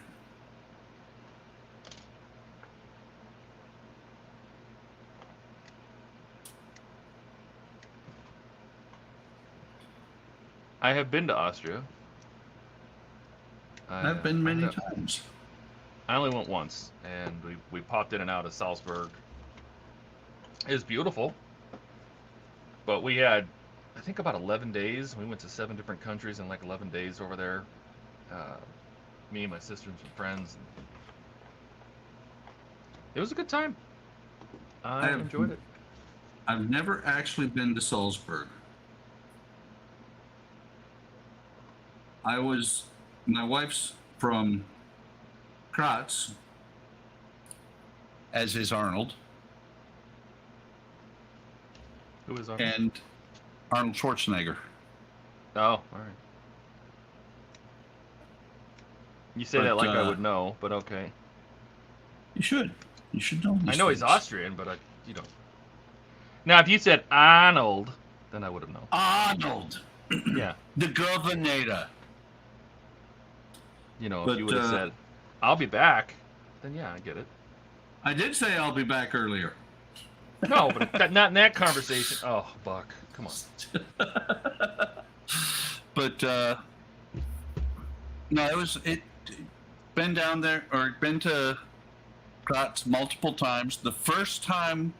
I have been to Austria. I've been many times. I only went once, and we popped in and out of Salzburg. It was beautiful, but we had, I think, about 11 days. We went to 7 different countries in like 11 days over there. Me and my sister and some friends. It was a good time. I enjoyed it. I've never actually been to Salzburg. My wife's from Graz, as is Arnold. Who is Arnold? And Arnold Schwarzenegger. Oh, all right. You say that like I would know, but okay. You should. You should know these I know he's things. Austrian, but you don't. Now, if you said Arnold, then I would have known. Arnold. Yeah. The governor. You know, But, if you would have said, I'll be back, then yeah, I get it. I did say I'll be back earlier. No, but not in that conversation. Oh, Buck, Come on. But no, it been down there or been to Kratz multiple times. The first time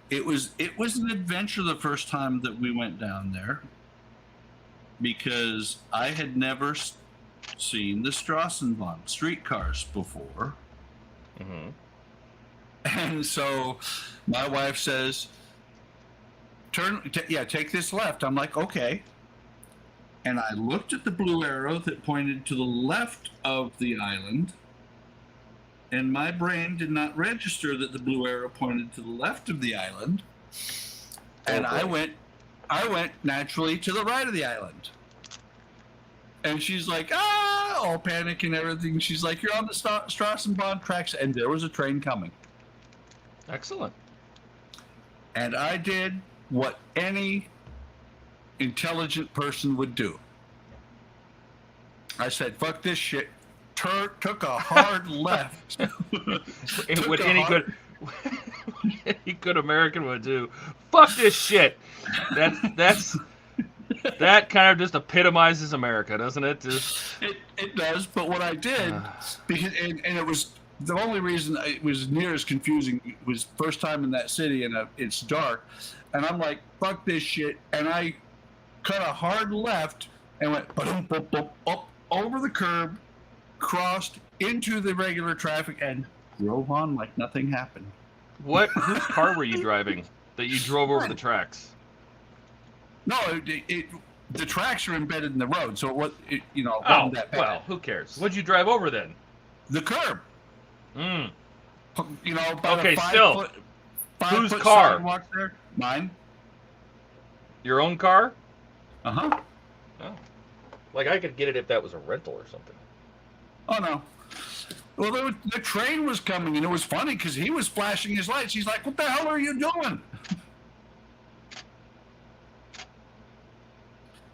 it was an adventure the first time that we went down there, because I had never seen the Strassenbahn streetcars before. Mm-hmm. And so my wife says, take this left. I'm like, okay. And I looked at the blue arrow that pointed to the left of the island, and my brain did not register that the blue arrow pointed to the left of the island. And I went naturally to the right of the island. And she's like, all panic and everything. She's like, you're on the Strassenbahn tracks, and there was a train coming. Excellent. And I did what any intelligent person would do. I said, fuck this shit. Took a hard left. What any good American would do. Fuck this shit. That kind of just epitomizes America, doesn't it? It does. But what I did, because and it was the only reason it was near as confusing was first time in that city, and it's dark, and I'm like, fuck this shit, and I cut a hard left and went up over the curb, crossed into the regular traffic, and drove on like nothing happened. Whose car were you driving that you drove over the tracks? No, the tracks are embedded in the road, so it wasn't that bad. Well, who cares? What'd you drive over then? The curb. Mm. About okay, a 5 still. foot, 5 Whose foot car? sidewalk there. Mine. Your own car? Uh-huh. Oh. Like I could get it if that was a rental or something. Oh, no. Well, the train was coming, and it was funny because he was flashing his lights. He's like, what the hell are you doing?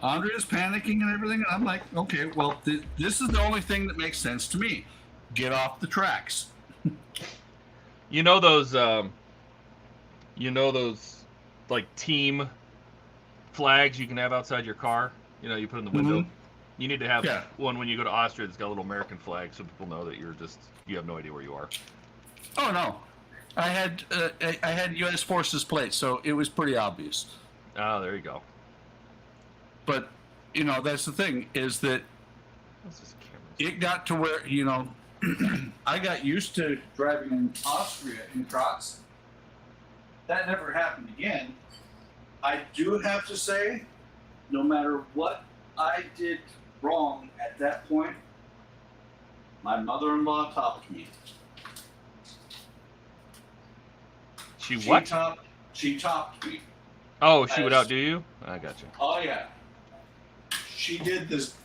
Andrea's panicking and everything, and I'm like, okay, well, this is the only thing that makes sense to me. Get off the tracks. You know those like team flags you can have outside your car? You know, you put in the window. Mm-hmm. You need to have one when you go to Austria that's got a little American flag so people know that you have no idea where you are. Oh, no. I had U.S. Forces plates, so it was pretty obvious. Oh, there you go. But, that's the thing, is that it got to where, I got used to driving in Austria in Kratz. That never happened again. I do have to say, no matter what I did wrong at that point, my mother-in-law topped me. She what? She topped me. Oh, she would outdo you? I got you. Oh, yeah. She did this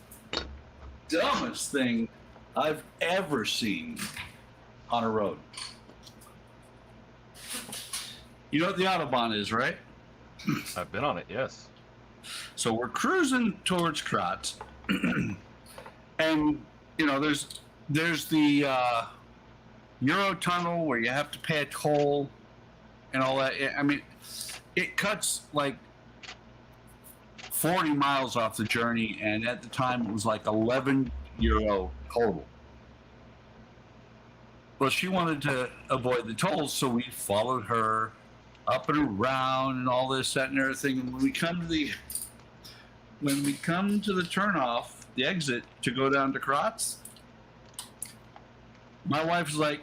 dumbest thing I've ever seen on a road. You know what the Autobahn is, right? I've been on it, yes. So we're cruising towards Kratz, and there's the Eurotunnel where you have to pay a toll and all that. I mean, it cuts like 40 miles off the journey, and at the time it was like 11 euro total. Well, she wanted to avoid the tolls, so we followed her up and around and all this, that, and everything. And when we come to the turnoff, the exit to go down to Kratz, my wife's like,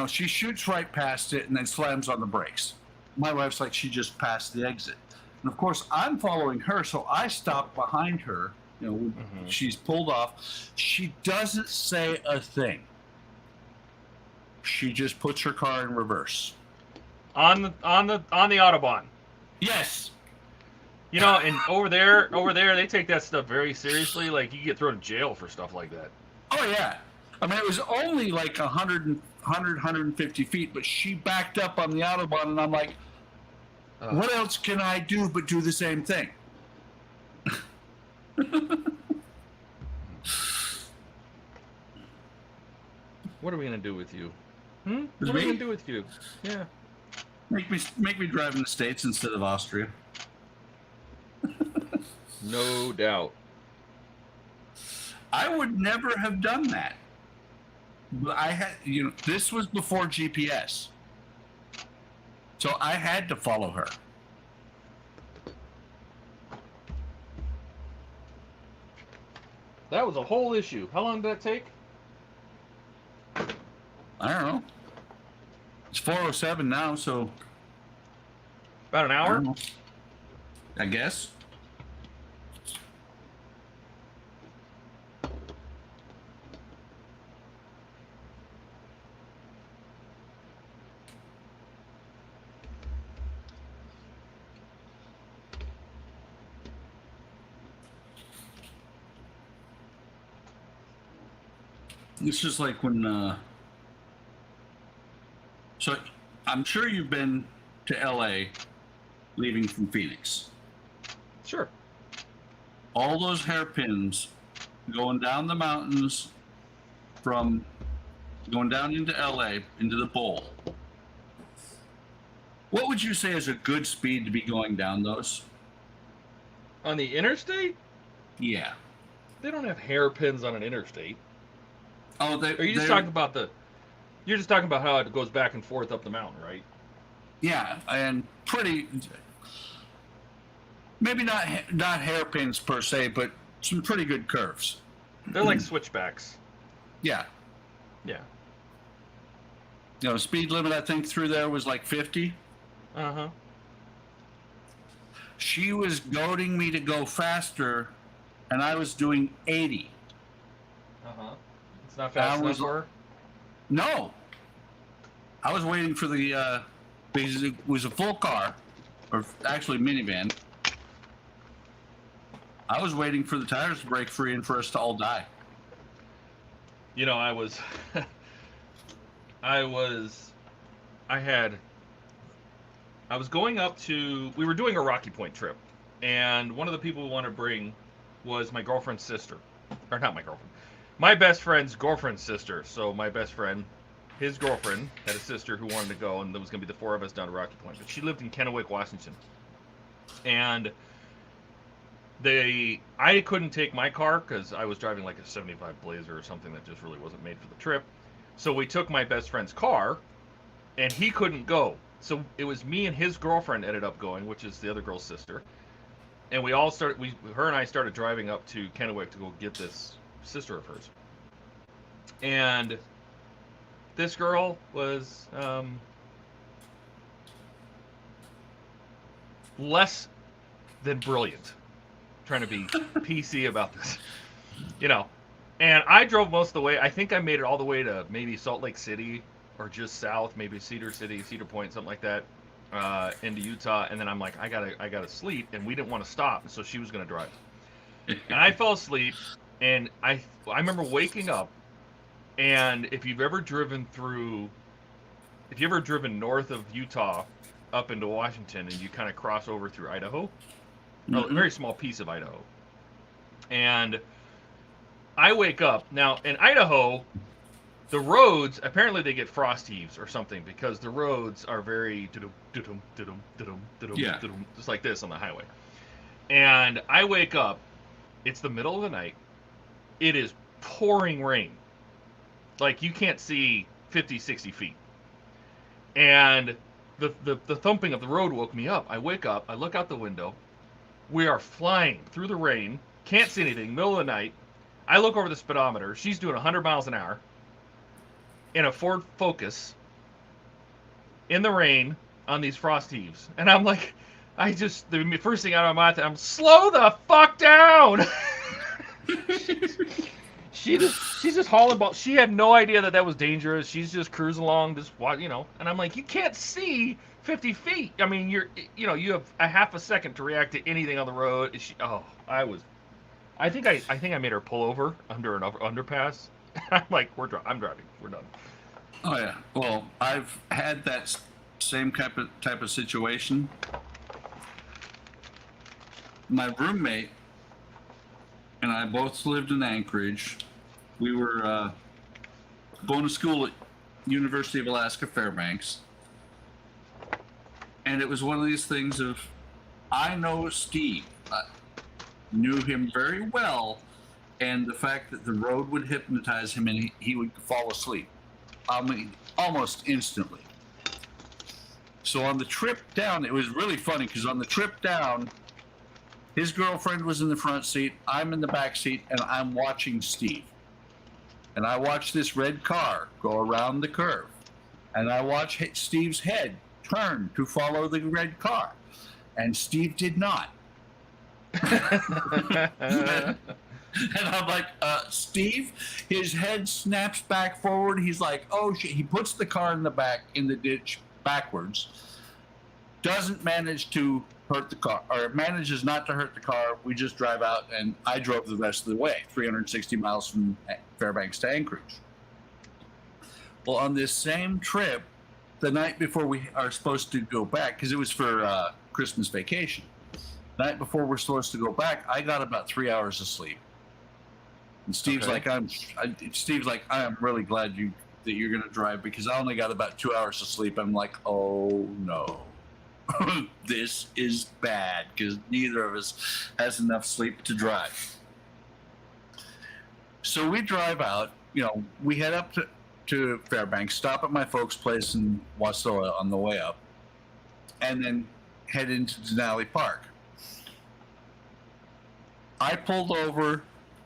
she shoots right past it and then slams on the brakes. My wife's like, she just passed the exit. And of course, I'm following her, so I stop behind her. She's pulled off. She doesn't say a thing. She just puts her car in reverse. On the Autobahn. Yes. And over there, they take that stuff very seriously. Like, you get thrown in jail for stuff like that. Oh, yeah. I mean, it was only like 150 feet, but she backed up on the Autobahn, and I'm like, what else can I do but do the same thing? What are we going to do with you? What are we going to do with you? Yeah. Make me drive in the States instead of Austria. No doubt. I would never have done that. But I had, this was before GPS. So I had to follow her. That was a whole issue. How long did that take? I don't know. It's 4:07 now, so About an I hour? don't know. I guess. It's just like when, so I'm sure you've been to LA leaving from Phoenix. Sure. All those hairpins going down the mountains from going down into LA into the bowl. What would you say is a good speed to be going down those? On the interstate? Yeah. They don't have hairpins on an interstate. Oh, Are you just talking about you're just talking about how it goes back and forth up the mountain, right? Yeah, and pretty. Maybe not hairpins per se, but some pretty good curves. They're like switchbacks. Yeah. Yeah. Speed limit I think through there was like 50. Uh-huh. She was goading me to go faster, and I was doing 80. Uh-huh. It's not fast enough for her? No. I was waiting for the, because it was a full car, or actually minivan. I was waiting for the tires to break free and for us to all die. I was going up to, we were doing a Rocky Point trip, and one of the people we wanted to bring was my girlfriend's sister. Or not my girlfriend. My best friend's girlfriend's sister. So my best friend, his girlfriend, had a sister who wanted to go, and there was going to be the four of us down to Rocky Point. But she lived in Kennewick, Washington. And I couldn't take my car because I was driving like a 75 Blazer or something that just really wasn't made for the trip. So we took my best friend's car, and he couldn't go. So it was me and his girlfriend ended up going, which is the other girl's sister. And we all started, her and I started driving up to Kennewick to go get this sister of hers. And this girl was less than brilliant. Trying to be PC about this. And I drove most of the way. I think I made it all the way to maybe Salt Lake City or just south, maybe Cedar City, Cedar Point, something like that, into Utah. And then I'm like, I gotta sleep, and we didn't want to stop, so she was gonna drive. And I fell asleep, and I remember waking up, and if you've ever driven north of Utah up into Washington, and you kind of cross over through Idaho, a very small piece of Idaho, and I wake up now in Idaho. The roads, apparently they get frost heaves or something, because the roads are very just like this on the highway. And I wake up, it's the middle of the night, it is pouring rain. Like you can't see 50, 60 feet. And the thumping of the road woke me up. I wake up, I look out the window, we are flying through the rain, can't see anything, middle of the night. I look over the speedometer, she's doing 100 miles an hour. In a Ford Focus, in the rain, on these frost heaves. And I'm like, the first thing out of my mouth, I'm, slow the fuck down! she's just hauling about. She had no idea that was dangerous. She's just cruising along, and I'm like, you can't see 50 feet. I mean, you have a half a second to react to anything on the road. I think I made her pull over under an underpass. I'm like, I'm driving. We're done. Oh yeah. Well, I've had that same type of situation. My roommate and I both lived in Anchorage. We were going to school at University of Alaska Fairbanks, and it was one of these things of, I know Steve. knew him very well, and the fact that the road would hypnotize him and he would fall asleep. I mean, almost instantly. So on the trip down, it was really funny because on the trip down, his girlfriend was in the front seat, I'm in the back seat, and I'm watching Steve. And I watch this red car go around the curve. And I watch Steve's head turn to follow the red car. And Steve did not. And I'm like, Steve, his head snaps back forward. He's like, oh shit. He puts the car in the back, in the ditch backwards. Doesn't manage to hurt the car, or manages not to hurt the car. We just drive out, and I drove the rest of the way, 360 miles from Fairbanks to Anchorage. Well, on this same trip, the night before we are supposed to go back, because it was for Christmas vacation, the night before we're supposed to go back, I got about 3 hours of sleep. And Steve's like, Steve's like, I am really glad that you're going to drive because I only got about 2 hours of sleep. I'm like, oh no, this is bad because neither of us has enough sleep to drive. So we drive out, we head up to Fairbanks, stop at my folks' place in Wasilla on the way up, and then head into Denali Park. I pulled over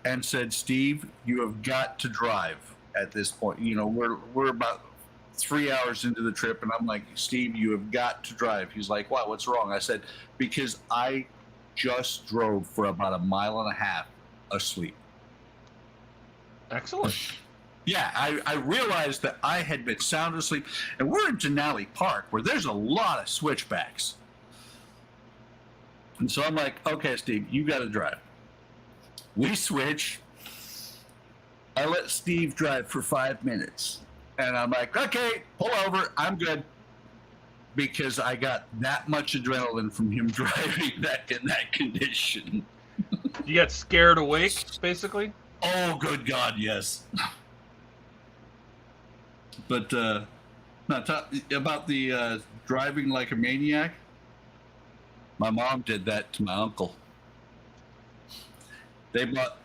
and said, Steve, you have got to drive at this point. We're about 3 hours into the trip, and I'm like, Steve, you have got to drive. He's like, what? What's wrong? I said, because I just drove for about a mile and a half asleep. Excellent. Yeah, I realized that I had been sound asleep, and we're in Denali Park where there's a lot of switchbacks. And so I'm like, okay, Steve, you got to drive. We switch. I let Steve drive for 5 minutes. And I'm like, okay, pull over. I'm good. Because I got that much adrenaline from him driving that in that condition. You got scared awake, basically? Oh, good God, yes. But about the driving like a maniac, my mom did that to my uncle.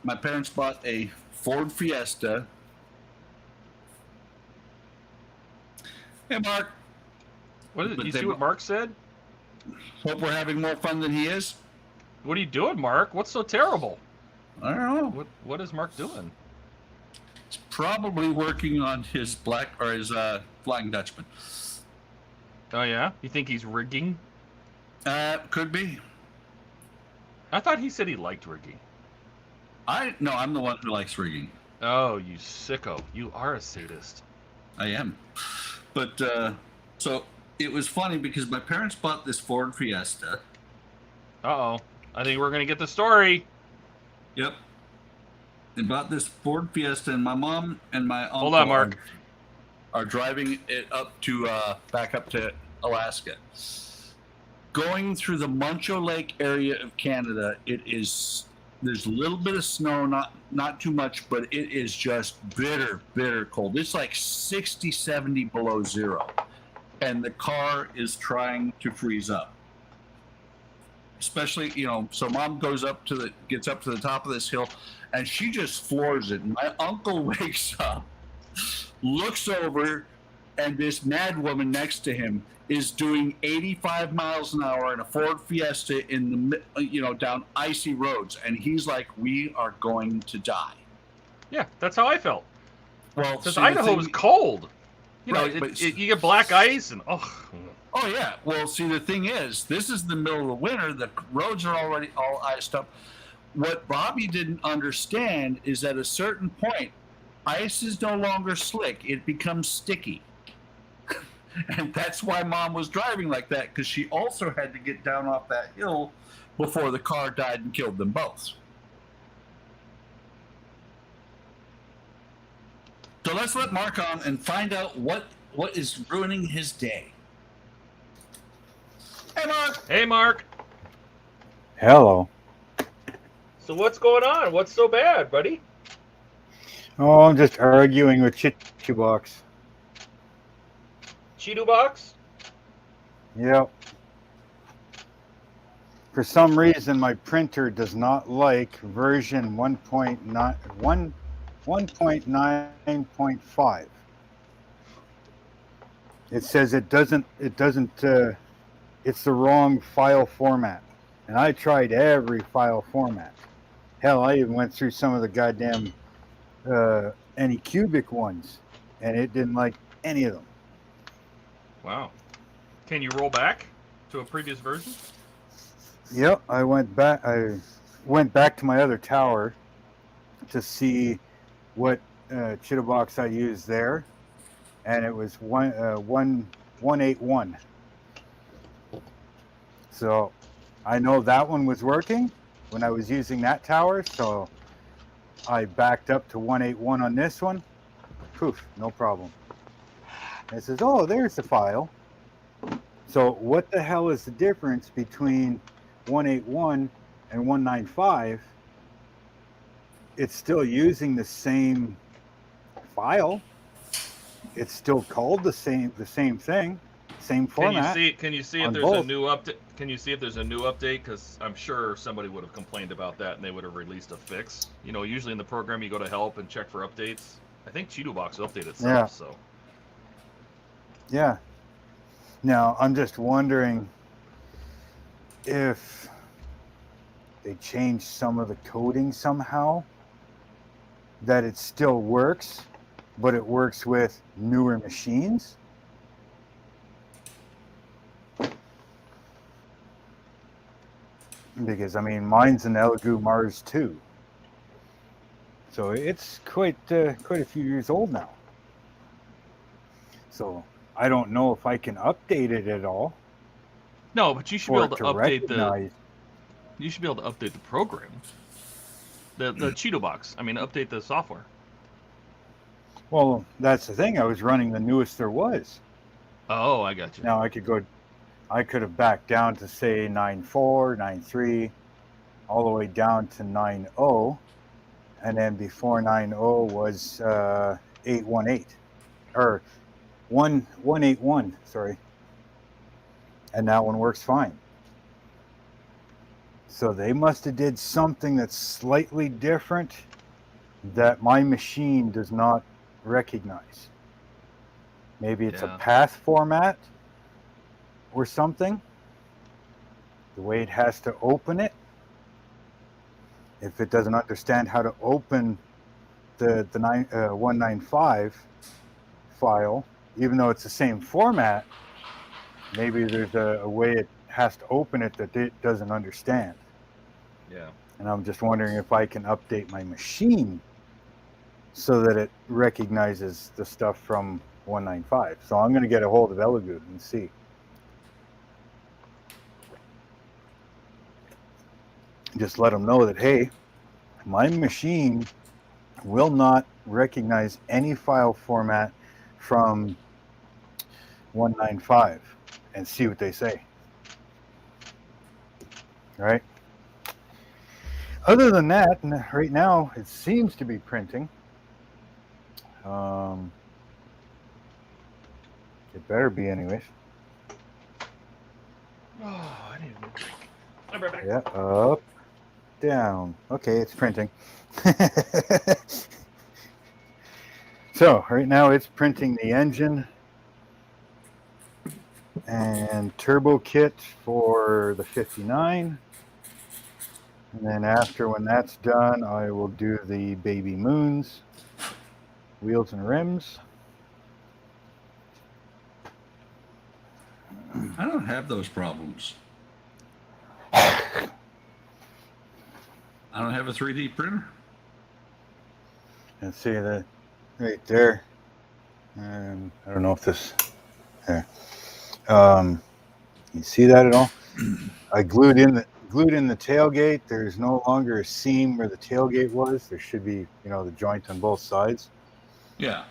My parents bought a Ford Fiesta. Hey, Mark. What is it? You see what Mark said? Hope we're having more fun than he is. What are you doing, Mark? What's so terrible? I don't know. What is Mark doing? He's probably working on his Flying Dutchman. Oh yeah? You think he's rigging? Could be. I thought he said he liked rigging. No, I'm the one who likes rigging. Oh, you sicko. You are a sadist. I am. But, so it was funny because my parents bought this Ford Fiesta. Uh-oh. I think we're going to get the story. Yep. They bought this Ford Fiesta, and my mom and my uncle Hold on, Mark. are driving it up to, back up to Alaska. Going through the Muncho Lake area of Canada, there's a little bit of snow, not too much, but it is just bitter cold. It's like 60, 70 below zero. And the car is trying to freeze up. Especially, so mom gets up to the top of this hill, and she just floors it. And my uncle wakes up, looks over, and this mad woman next to him is doing 85 miles an hour in a Ford Fiesta in the, down icy roads. And he's like, we are going to die. Yeah, that's how I felt. Well, because Idaho was cold. Right, you get black ice and Oh yeah. Well, see, the thing is, this is the middle of the winter. The roads are already all iced up. What Bobby didn't understand is at a certain point, ice is no longer slick. It becomes sticky. And that's why Mom was driving like that, because she also had to get down off that hill before the car died and killed them both. So let's let Mark on and find out what is ruining his day. Hey, Mark. Hey, Mark. Hello. So what's going on? What's so bad, buddy? Oh, I'm just arguing with Chichu Box. Cheeto box? Yep. For some reason, my printer does not like version 1.9.5. It says it doesn't, it's the wrong file format. And I tried every file format. Hell, I even went through some of the goddamn Anycubic ones, and it didn't like any of them. Wow. Can you roll back to a previous version? Yep, I went back to my other tower to see what Chitterbox I used there, and it was 181. So I know that one was working when I was using that tower, so I backed up to 181 on this one. Poof, no problem. And it says, oh, there's the file. So what the hell is the difference between 181 and 195? It's still using the same file. It's still called the same thing, same format. Can you see if there's a new update? Can you see if there's a new update? Because I'm sure somebody would have complained about that and they would have released a fix. You know, usually in the program you go to help and check for updates. I think Cheetobox will update itself. Yeah. So. Yeah. Now I'm just wondering if they changed some of the coding somehow, that it still works, but it works with newer machines. Because I mean, mine's an Elegoo Mars 2, so it's quite a few years old now. So I don't know if I can update it at all. No, but you should be able to update recognize. You should be able to update the program. The Cheetobox. I mean, update the software. Well, that's the thing. I was running the newest there was. Oh, I got you. Now I could have backed down to say 9.4, 9.3, all the way down to 9.0, and then before 9.0 was 8.18 or 1.81. Sorry, and that one works fine. So they must have did something that's slightly different that my machine does not recognize. Maybe it's a path format or something. The way it has to open it. If it doesn't understand how to open the 195 file, even though it's the same format, maybe there's a way it has to open it that it doesn't understand. Yeah. And I'm just wondering if I can update my machine so that it recognizes the stuff from 195. So I'm going to get a hold of Elegoo and see. Just let them know that, hey, my machine will not recognize any file format from 195, and see what they say. Right? Other than that, right now it seems to be printing. It better be anyways. Oh, I need a drink. I'm right back. Yeah, up, down. Okay, it's printing. So right now it's printing the engine and turbo kit for the 59. And then after, when that's done, I will do the baby moons, wheels and rims. I don't have those problems. I don't have a 3D printer. And see that right there. And I don't know if this there. You see that at all? I glued in the tailgate. There's no longer a seam where the tailgate was. There should be, the joint on both sides. Yeah.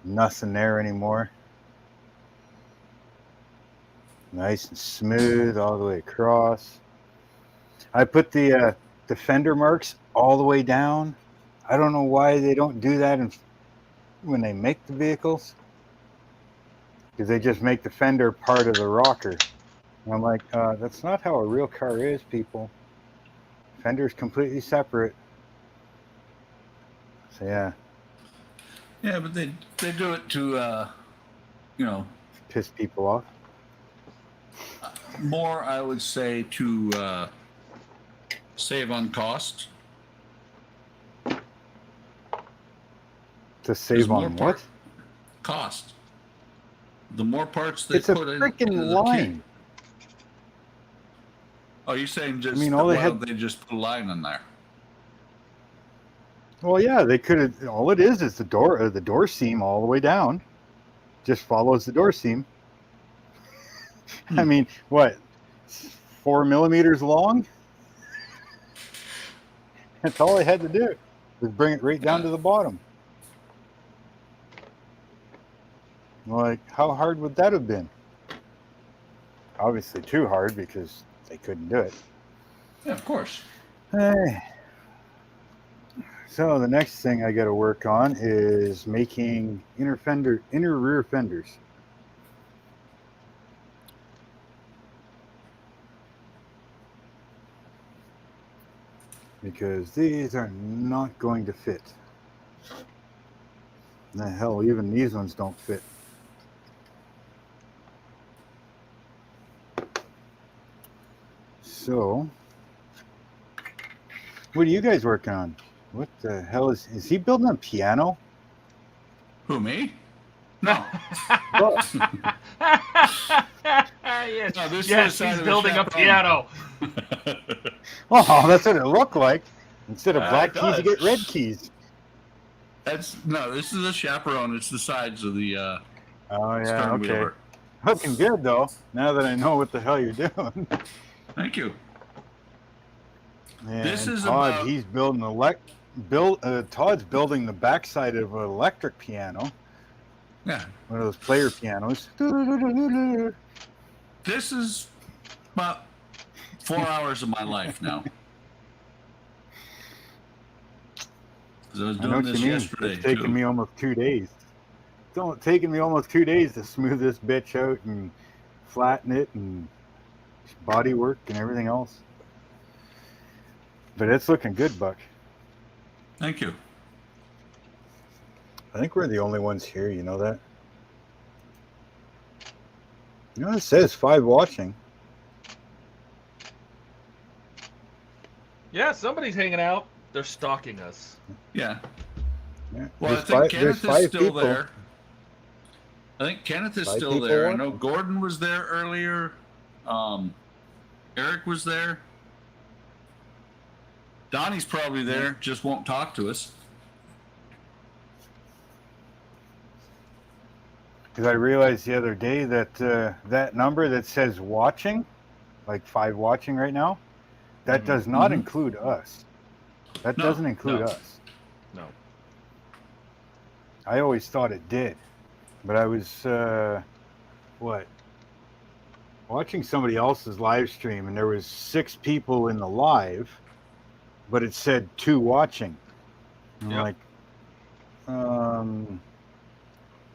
Nothing there anymore. Nice and smooth all the way across. I put the fender marks all the way down. I don't know why they don't do that when they make the vehicles. Because they just make the fender part of the rocker. And I'm like, that's not how a real car is, people. Fender's completely separate. So yeah, Yeah, but they do it to you know, piss people off. more I would say to save on cost. To save more on what? Cost. The more parts they It's a put in freaking the line. Oh, you're saying just I mean, all they why had. don't they just put a line in there? Well, yeah, they could have. All it is the door seam all the way down. Just follows the door seam. I mean, what? 4 millimeters long? That's all I had to do. Was bring it right down to the bottom. Like, how hard would that have been? Obviously too hard because they couldn't do it. Yeah, of course. Hey. So the next thing I got to work on is making inner rear fenders. Because these are not going to fit. The hell, even these ones don't fit. So, what are you guys working on? What the hell is he building a piano? Who, me? No. Yes, No, this yes, is the side he's of the building a chaperone. piano. Oh, that's what it looked like. Instead of black It keys, you does. get red keys. This is a chaperone. It's the sides of the Oh yeah, stern okay. wheeler. Looking good though. Now that I know what the hell you're doing. Thank you. And This is Todd, about- he's building Todd's building the backside of an electric piano. Yeah. One of those player pianos. This is about 4 hours of my life now. 'Cause I was I know doing what this you mean. yesterday It's taken too. me almost 2 days. It's taken me almost 2 days to smooth this bitch out and flatten it and body work and everything else. But it's looking good, Buck. Thank you. I think we're the only ones here, you know that? You know, it says 5 watching. Yeah, somebody's hanging out. They're stalking us. Yeah. Yeah. Well, I There's think there's Kenneth is 5 still people. there. I think Kenneth is 5 still people there. I watching. know Gordon was there earlier. Eric was there. Donnie's probably there, just won't talk to us. Because I realized the other day that that number that says watching, like 5 watching right now, that does not include us. That No, doesn't include no. us. No. I always thought it did. But I was, watching somebody else's live stream, and there was 6 people in the live, but it said 2 watching. And Yep. I'm like,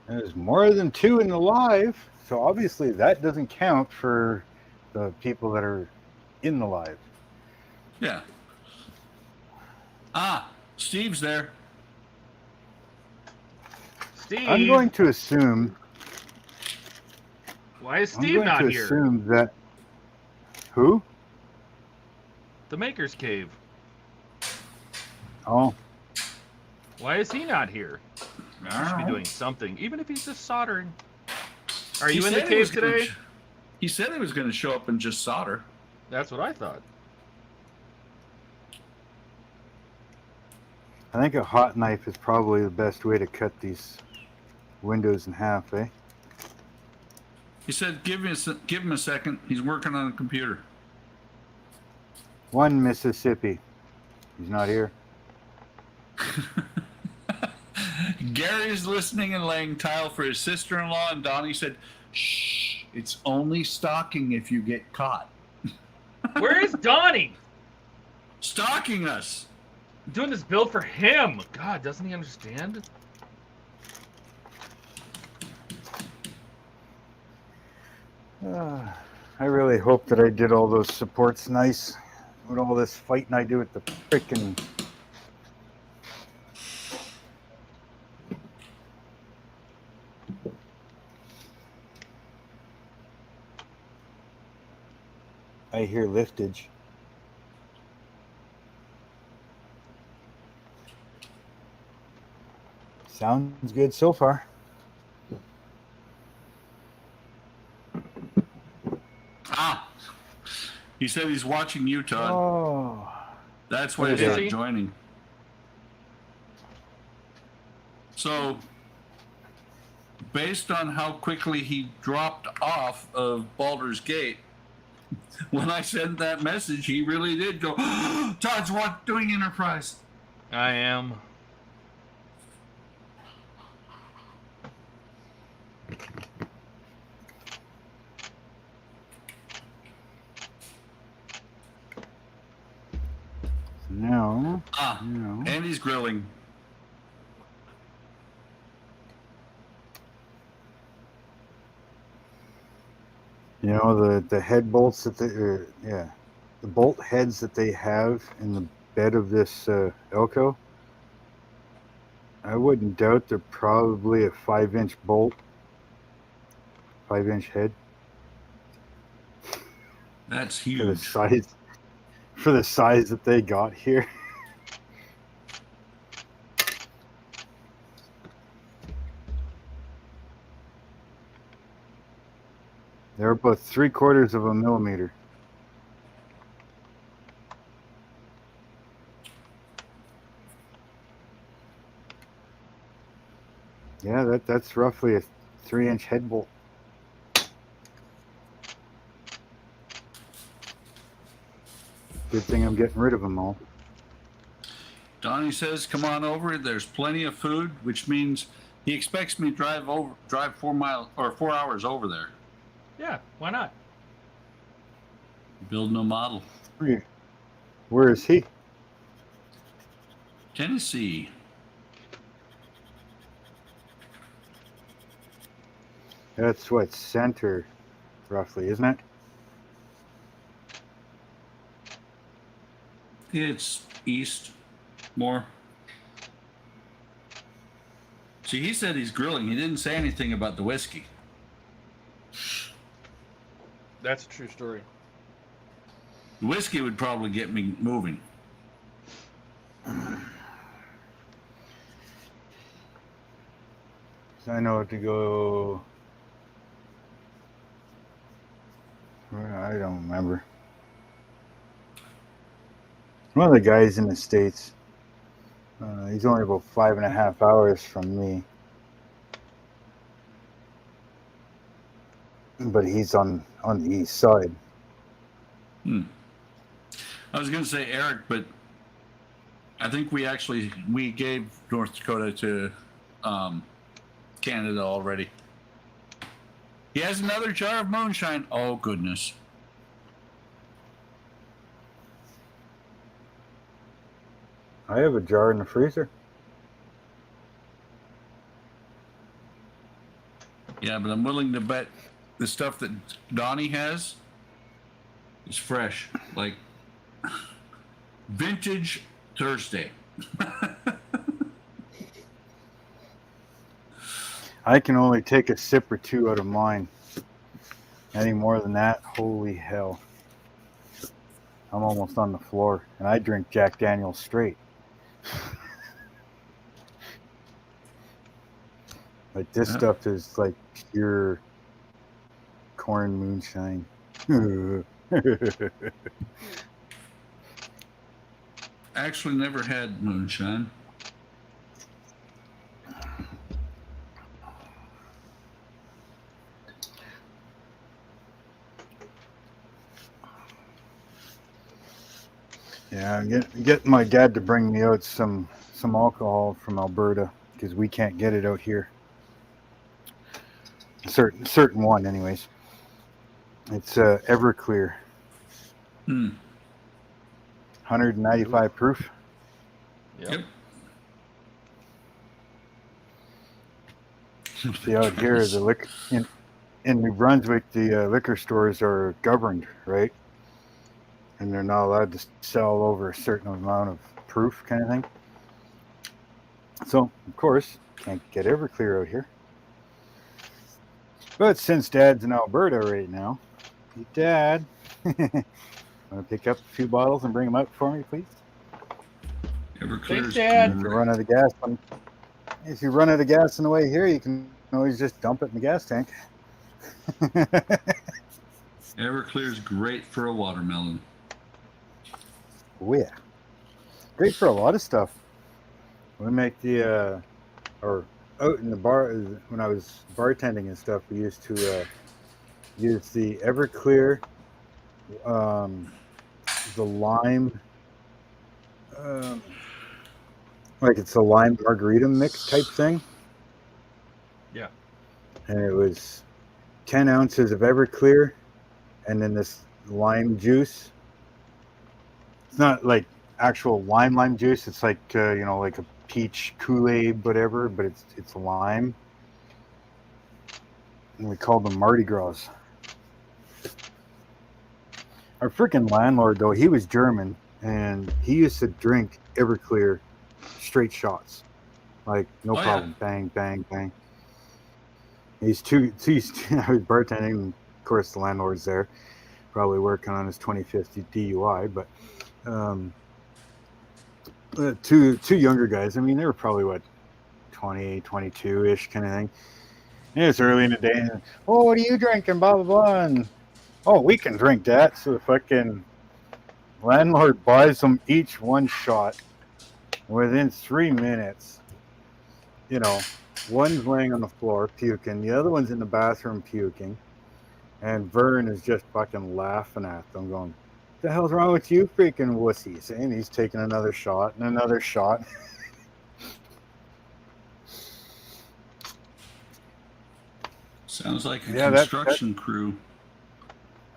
there's more than 2 in the live, so obviously that doesn't count for the people that are in the live. Yeah. Ah, Steve's there. Steve, I'm going to assume. why is I'm Steve going not to here? assume that. Who? The Maker's Cave. Oh, Why is he not here? He should be doing something, even if he's just soldering. Are you in the cave today? He said he was going to show up and just solder. That's what I thought. I think a hot knife is probably the best way to cut these windows in half, eh? He said, give him a second. He's working on a computer. 1 Mississippi. He's not here. Gary's listening and laying tile for his sister-in-law, and Donnie said, shh, it's only stalking if you get caught. Where is Donnie? Stalking us. I'm doing this build for him. God, doesn't he understand? I really hope that I did all those supports nice with all this fighting I do with the frickin'. I hear liftage. Sounds good so far. Ah, he said he's watching you, Todd. Oh. That's why he's Is not he? joining. So, based on how quickly he dropped off of Baldur's Gate, when I sent that message, he really did go, Todd's doing Enterprise. I am. No. Ah, No. and he's grilling. You know the head bolts that they, the bolt heads that they have in the bed of this Elko. I wouldn't doubt they're probably a 5-inch bolt, 5-inch head That's for the huge. size that they got here. They're about 3/4 of a millimeter. Yeah, that's roughly a 3-inch head bolt. Good thing I'm getting rid of them all. Donnie says, come on over. There's plenty of food, which means he expects me to drive 4 hours over there. Yeah, why not? Build no model. Where is he? Tennessee. That's what, center, roughly, isn't it? It's east more. See, he said he's grilling. He didn't say anything about the whiskey. That's a true story. The whiskey would probably get me moving. So I know to go. I don't remember. One of the guys in the States. He's only about 5.5 hours from me. But he's on the east side. I was going to say Eric, but I think we gave North Dakota to Canada already. He has another jar of moonshine. Oh, goodness. I have a jar in the freezer. Yeah, but I'm willing to bet the stuff that Donnie has is fresh. Like vintage Thursday. I can only take a sip or two out of mine. Any more than that, holy hell. I'm almost on the floor. And I drink Jack Daniel's straight. Like this stuff is like pure corn moonshine. Actually never had moonshine. Yeah, getting my dad to bring me out some alcohol from Alberta because we can't get it out here. Certain one, anyways. It's Everclear. 195 proof. Yep. See out here, the liquor in New Brunswick, the liquor stores are governed, right? And they're not allowed to sell over a certain amount of proof, kind of thing. So, of course, can't get Everclear out here. But since Dad's in Alberta right now, hey, Dad, want to pick up a few bottles and bring them out for me, please? Everclear's Dad. If you run out of gas, if you run out of gas on the way here, you can always just dump it in the gas tank. Everclear's great for a watermelon. Oh yeah, great for a lot of stuff. We make the or out in the bar when I was bartending and stuff, we used to use the Everclear, the lime, like it's a lime margarita mix type thing. Yeah. And it was 10 ounces of Everclear, and then this lime juice. It's not like actual lime juice. It's like you know, like a peach Kool-Aid, whatever, but it's lime. And we called them Mardi Gras. Our freaking landlord, though, he was German, and he used to drink Everclear straight shots, like no problem, bang, bang, bang. He's I was bartending, and of course the landlord's there, probably working on his 25th DUI, but two younger guys. I mean, they were probably what, 20, 22-ish kind of thing. And it's early in the day, and oh, what are you drinking? Blah blah blah. And oh, we can drink that. So the fucking landlord buys them each one shot. Within 3 minutes, you know, one's laying on the floor puking, the other one's in the bathroom puking, and Vern is just fucking laughing at them, going, "What the hell's wrong with you, freaking wussies?" And he's taking another shot and another shot. Sounds like a Yeah, construction crew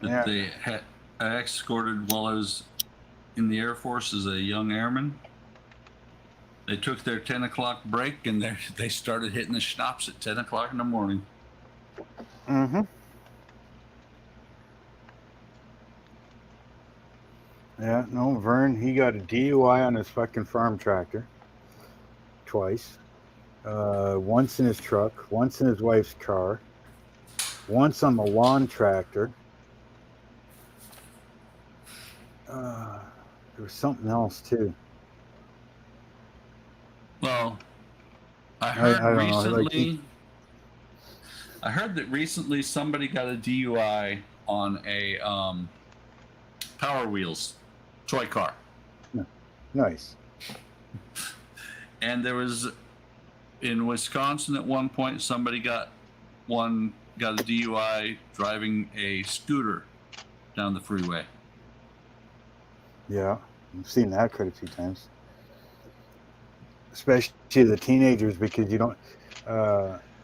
that Yeah. they had I escorted while I was in the Air Force as a young airman. They took their 10 o'clock break, and they started hitting the schnapps at 10 o'clock in the morning. Mm-hmm. Yeah, no, Vern, he got a DUI on his fucking farm tractor. Twice. Once in his truck, once in his wife's car, once on the lawn tractor. There was something else, too. Well, I heard I don't know, recently. I heard that recently somebody got a DUI on a Power Wheels toy car, Nice. and there was in Wisconsin at one point somebody got a DUI driving a scooter down the freeway. Yeah, I've seen that quite a few times. Especially the teenagers, because you don't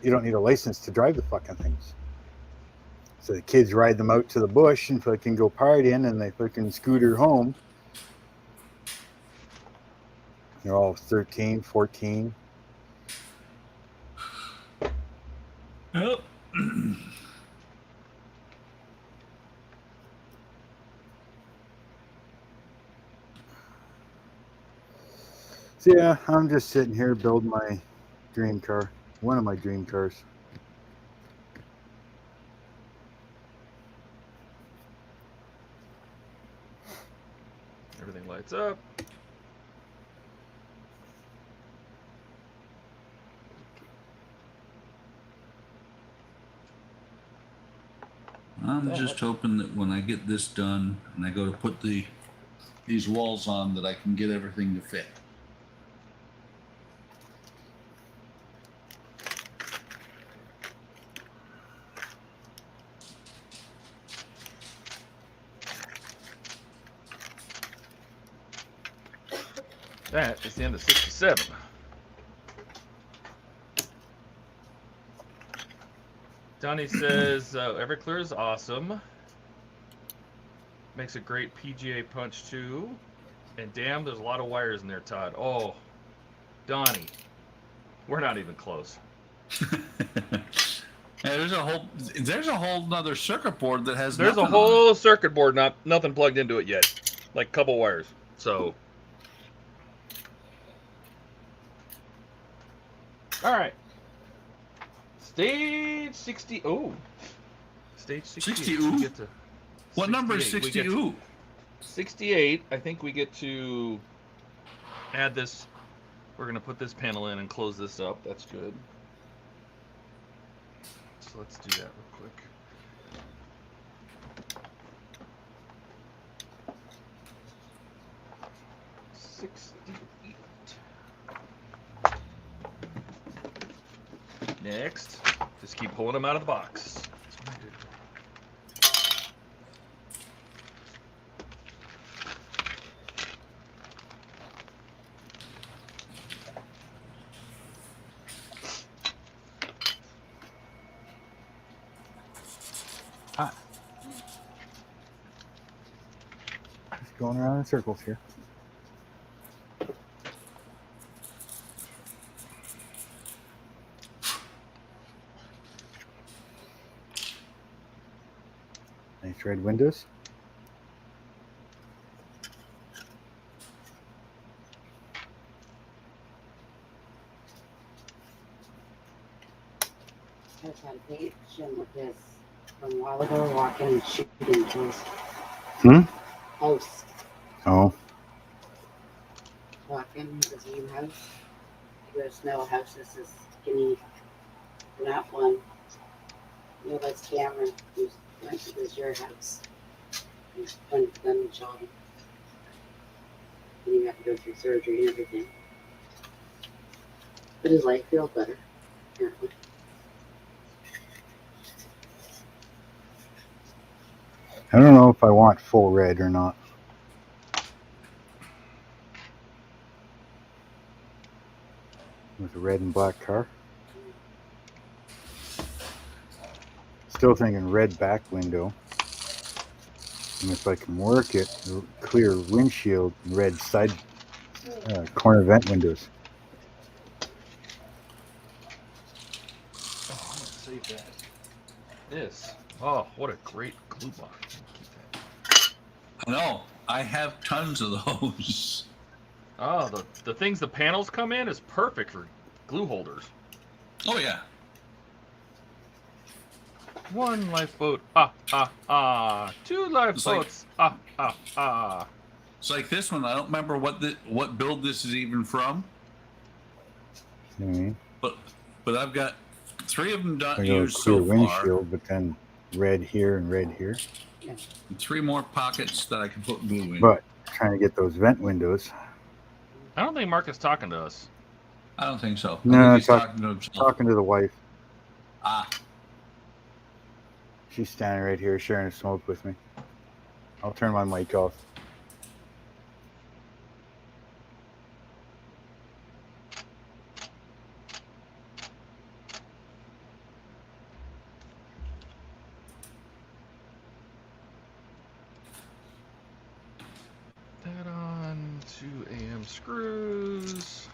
need a license to drive the fucking things. So the kids ride them out to the bush and fucking go partying, and they fucking scooter home. They're all 13, 14. Yep. So yeah, I'm just sitting here building my dream car. One of my dream cars. Everything lights up. I'm just hoping that when I get this done and I go to put these walls on, that I can get everything to fit. That is the end of 67. Donnie says Everclear is awesome. Makes a great PGA punch too. And damn, there's a lot of wires in there, Todd. Oh, Donnie, we're not even close. Yeah, there's a whole nother circuit board that has There's a nothing on whole circuit board, nothing plugged into it yet, like a couple wires. So, all right, stage 60. Oh, stage 68. 60 We ooh? get to What number is 68. 60 We get ooh? 68. I think we get to add this. We're gonna put this panel in and close this up. That's good. So let's do that real quick. Next, just keep pulling them out of the box. That's what I do. Just going around in circles here. Nice red windows. I was on page and with this from a while ago, walking and shooting his house. Oh, Walking his new house. There's no houses is skinny. Not one. You know, that's Cameron who's went to this your house. He's went to them and shot him. And he had to go through surgery and everything. But his life feels better, apparently. I don't know if I want full red or not. With a red and black car. Still thinking red back window. And if I can work it, clear windshield and red side corner vent windows. Oh, I'm gonna save that. This. Oh, what a great glue box. Keep that. I know. I have tons of those. Oh, the things the panels come in is perfect for glue holders. Oh yeah. One lifeboat, two lifeboats, It's like this one. I don't remember what build this is even from. Mm-hmm. But I've got 3 of them I got a used clear so far. windshield, but then red here and red here. And 3 more pockets that I can put glue in. But trying to get those vent windows. I don't think Mark is talking to us. I don't think so. No, I think he's talking to himself. Talking to the wife. Ah. She's standing right here sharing a smoke with me. I'll turn my mic off. That on 2 AM screws.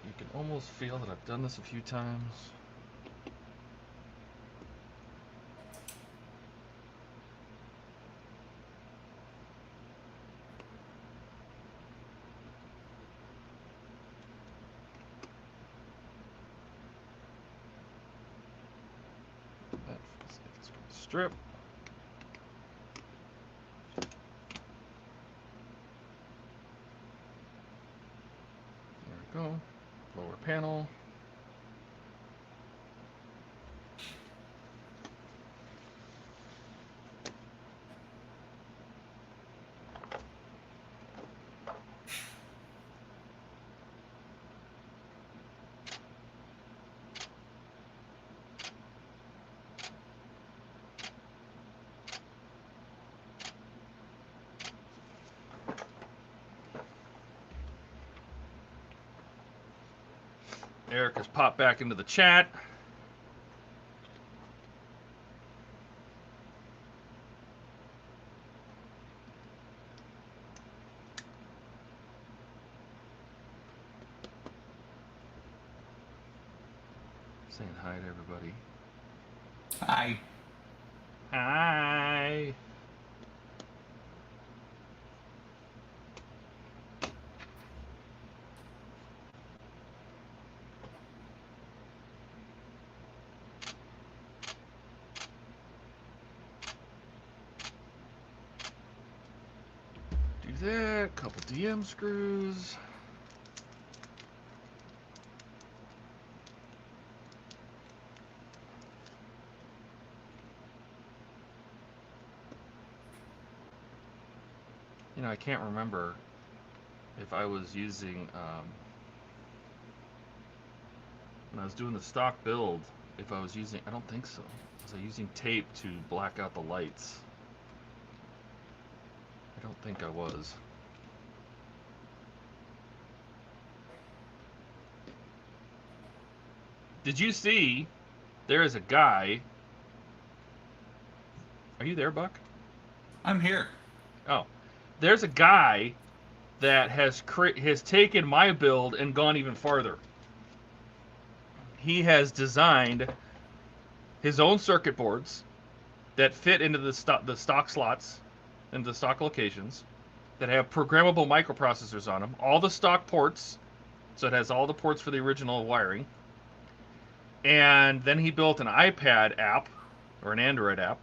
You can almost feel that I've done this a few times. That's going to strip. There we go. Lower panel. Eric has popped back into the chat. hi to everybody. Hi. Hi. Do that. Couple DM screws. You know, I can't remember if I was using, when I was doing the stock build, if I was using, I don't think so. Was I using tape to black out the lights? I don't think I was. Did you see there is a guy? Are you there, Buck? I'm here. Oh. There's a guy that has taken my build and gone even farther. He has designed his own circuit boards that fit into the stock slots and the stock locations that have programmable microprocessors on them. All the stock ports, so it has all the ports for the original wiring. And then he built an iPad app, or an Android app.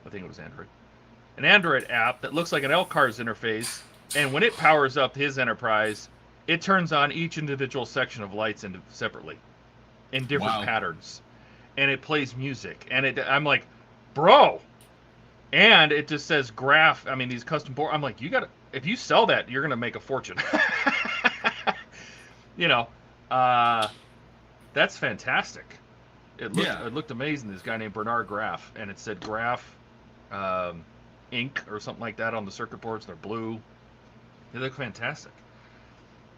I think it was Android. An Android app that looks like an LCARS interface. And when it powers up his enterprise, it turns on each individual section of lights separately in different patterns. And it plays music. And I'm like, bro. And it just says graph. I mean, these custom board. I'm like, if you sell that, you're going to make a fortune. You know, that's fantastic. It looked amazing. This guy named Bernard Graf. And it said Graf Inc. or something like that on the circuit boards. They're blue. They look fantastic.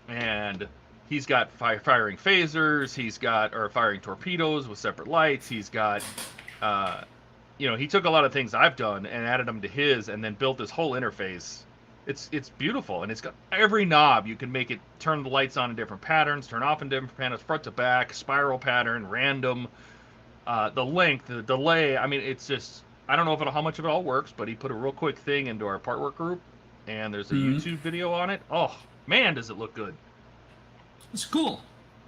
And he's got firing phasers. He's got firing torpedoes with separate lights. He's got, you know, he took a lot of things I've done and added them to his, and then built this whole interface. It's beautiful, and it's got every knob. You can make it turn the lights on in different patterns, turn off in different patterns, front to back, spiral pattern, random, the length, the delay. I mean, it's just, I don't know how much of it all works, but he put a real quick thing into our part work group. And there's a YouTube video on it. Oh, man, does it look good. It's cool.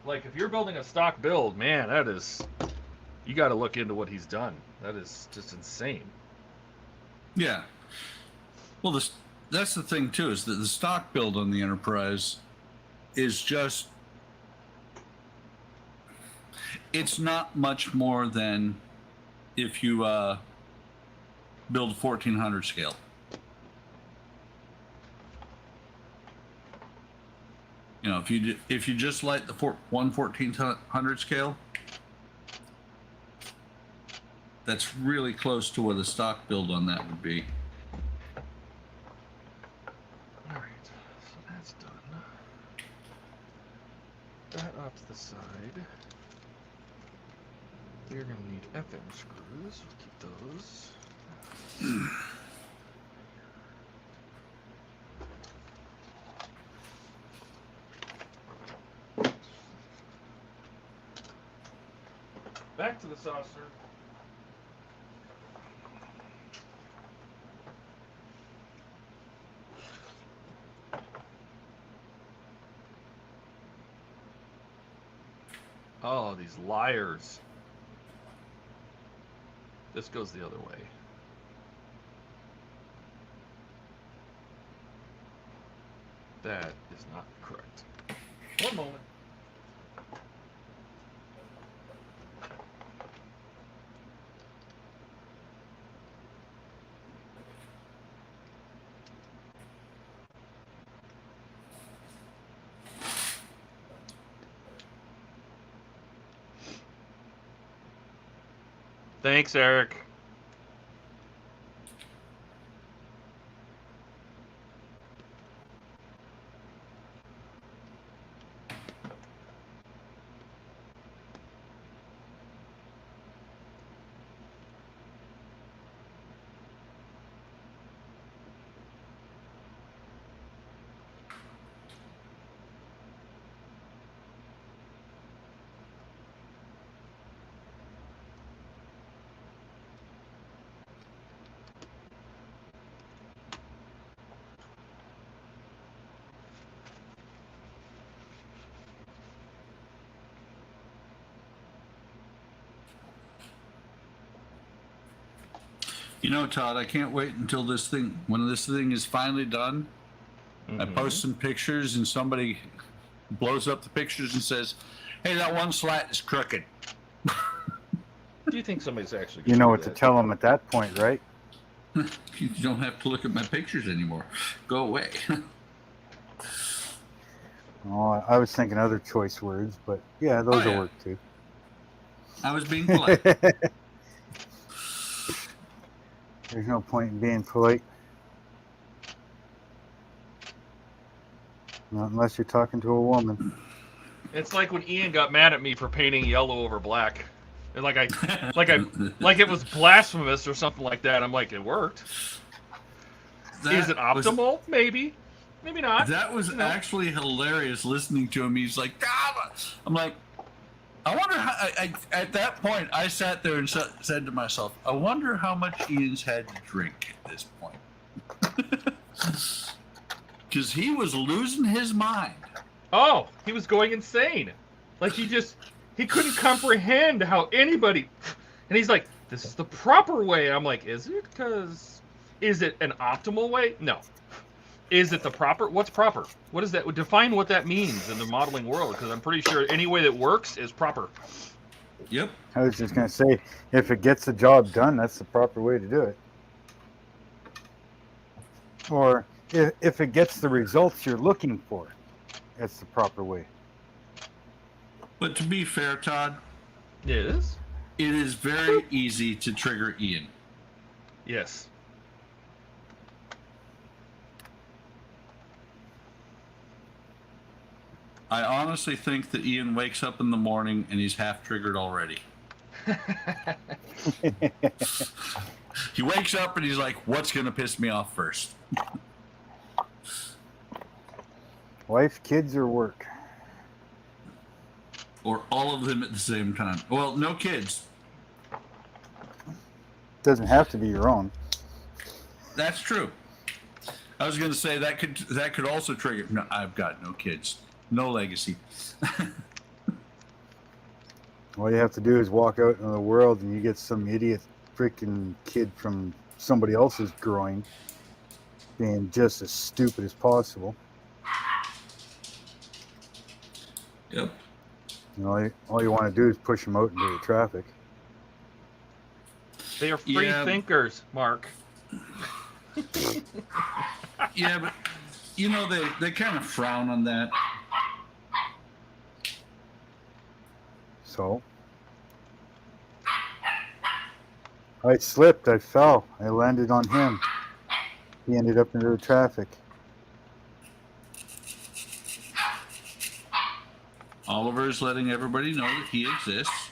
Like, if you're building a stock build, man, that is... You got to look into what he's done. That is just insane. Yeah. Well, that's the thing, too, is that the stock build on the Enterprise is just... It's not much more than if you build 1400 scale. You know, if you just light the 1/1400 scale, that's really close to what a stock build on that would be. All right, so that's done. That off to the side. We're gonna need FM screws. We'll keep those. Back to the saucer. Oh, these liars. This goes the other way. That is not correct. One moment. Thanks, Eric. You know, Todd, I can't wait until when this thing is finally done. I post some pictures and somebody blows up the pictures and says, "Hey, that one slat is crooked." Do you think somebody's actually? You know what to tell them at that point, right? You don't have to look at my pictures anymore. Go away. Oh, I was thinking other choice words, but yeah, those will work too. I was being polite. There's no point in being polite. Not unless you're talking to a woman. It's like when Ian got mad at me for painting yellow over black. And like it was blasphemous or something like that. I'm like, it worked. Is it optimal? Maybe. Maybe not. That was actually hilarious listening to him. He's like, "Ah!" I'm like, I wonder how, at that point, I sat there and said to myself, I wonder how much Ian's had to drink at this point. Because he was losing his mind. Oh, he was going insane. Like he couldn't comprehend how anybody, and he's like, this is the proper way. I'm like, is it? Because, is it an optimal way? No. Is it the proper? What's proper? What is that? Define what that means in the modeling world, because I'm pretty sure any way that works is proper. Yep. I was just going to say, if it gets the job done, that's the proper way to do it. Or if it gets the results you're looking for, that's the proper way. But to be fair, Todd, It is? it is very easy to trigger Ian. Yes. I honestly think that Ian wakes up in the morning and he's half triggered already. He wakes up and he's like, what's going to piss me off first? Wife, kids, or work? Or all of them at the same time. Well, no kids. Doesn't have to be your own. That's true. I was going to say that could also trigger. No, I've got no kids. No legacy. All you have to do is walk out in the world and you get some idiot freaking kid from somebody else's groin being just as stupid as possible. Yep. You know, all you want to do is push them out into the traffic. They are free thinkers, Mark. Yeah, but you know, they kind of frown on that. So I slipped, I fell, I landed on him. He ended up into the traffic. Oliver's letting everybody know that he exists.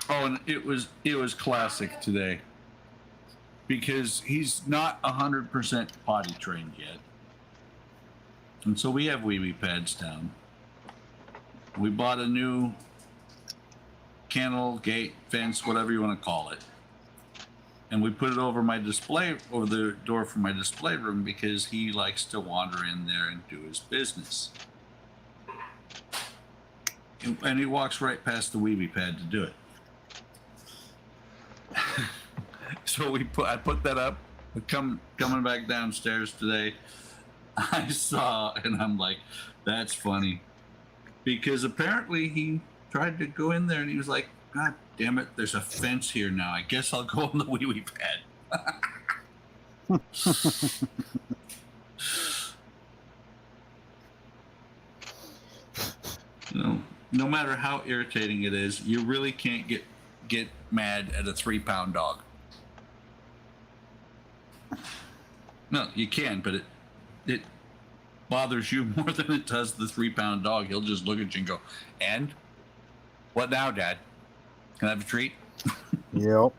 Oh, and it was classic today because he's not 100% potty trained yet. And so we have wee pads down. We bought a new kennel, gate, fence, whatever you want to call it. And we put it over over the door for my display room because he likes to wander in there and do his business. And he walks right past the wee pad to do it. So I put that up. Coming back downstairs today, I saw, and I'm like, that's funny. Because apparently he tried to go in there and he was like, God damn it, there's a fence here now. I guess I'll go on the wee pad. No matter how irritating it is, you really can't get mad at a 3-pound dog. No, you can, but it bothers you more than it does the 3-pound dog. He'll just look at you and go, and? What now, Dad? Can I have a treat? Yep.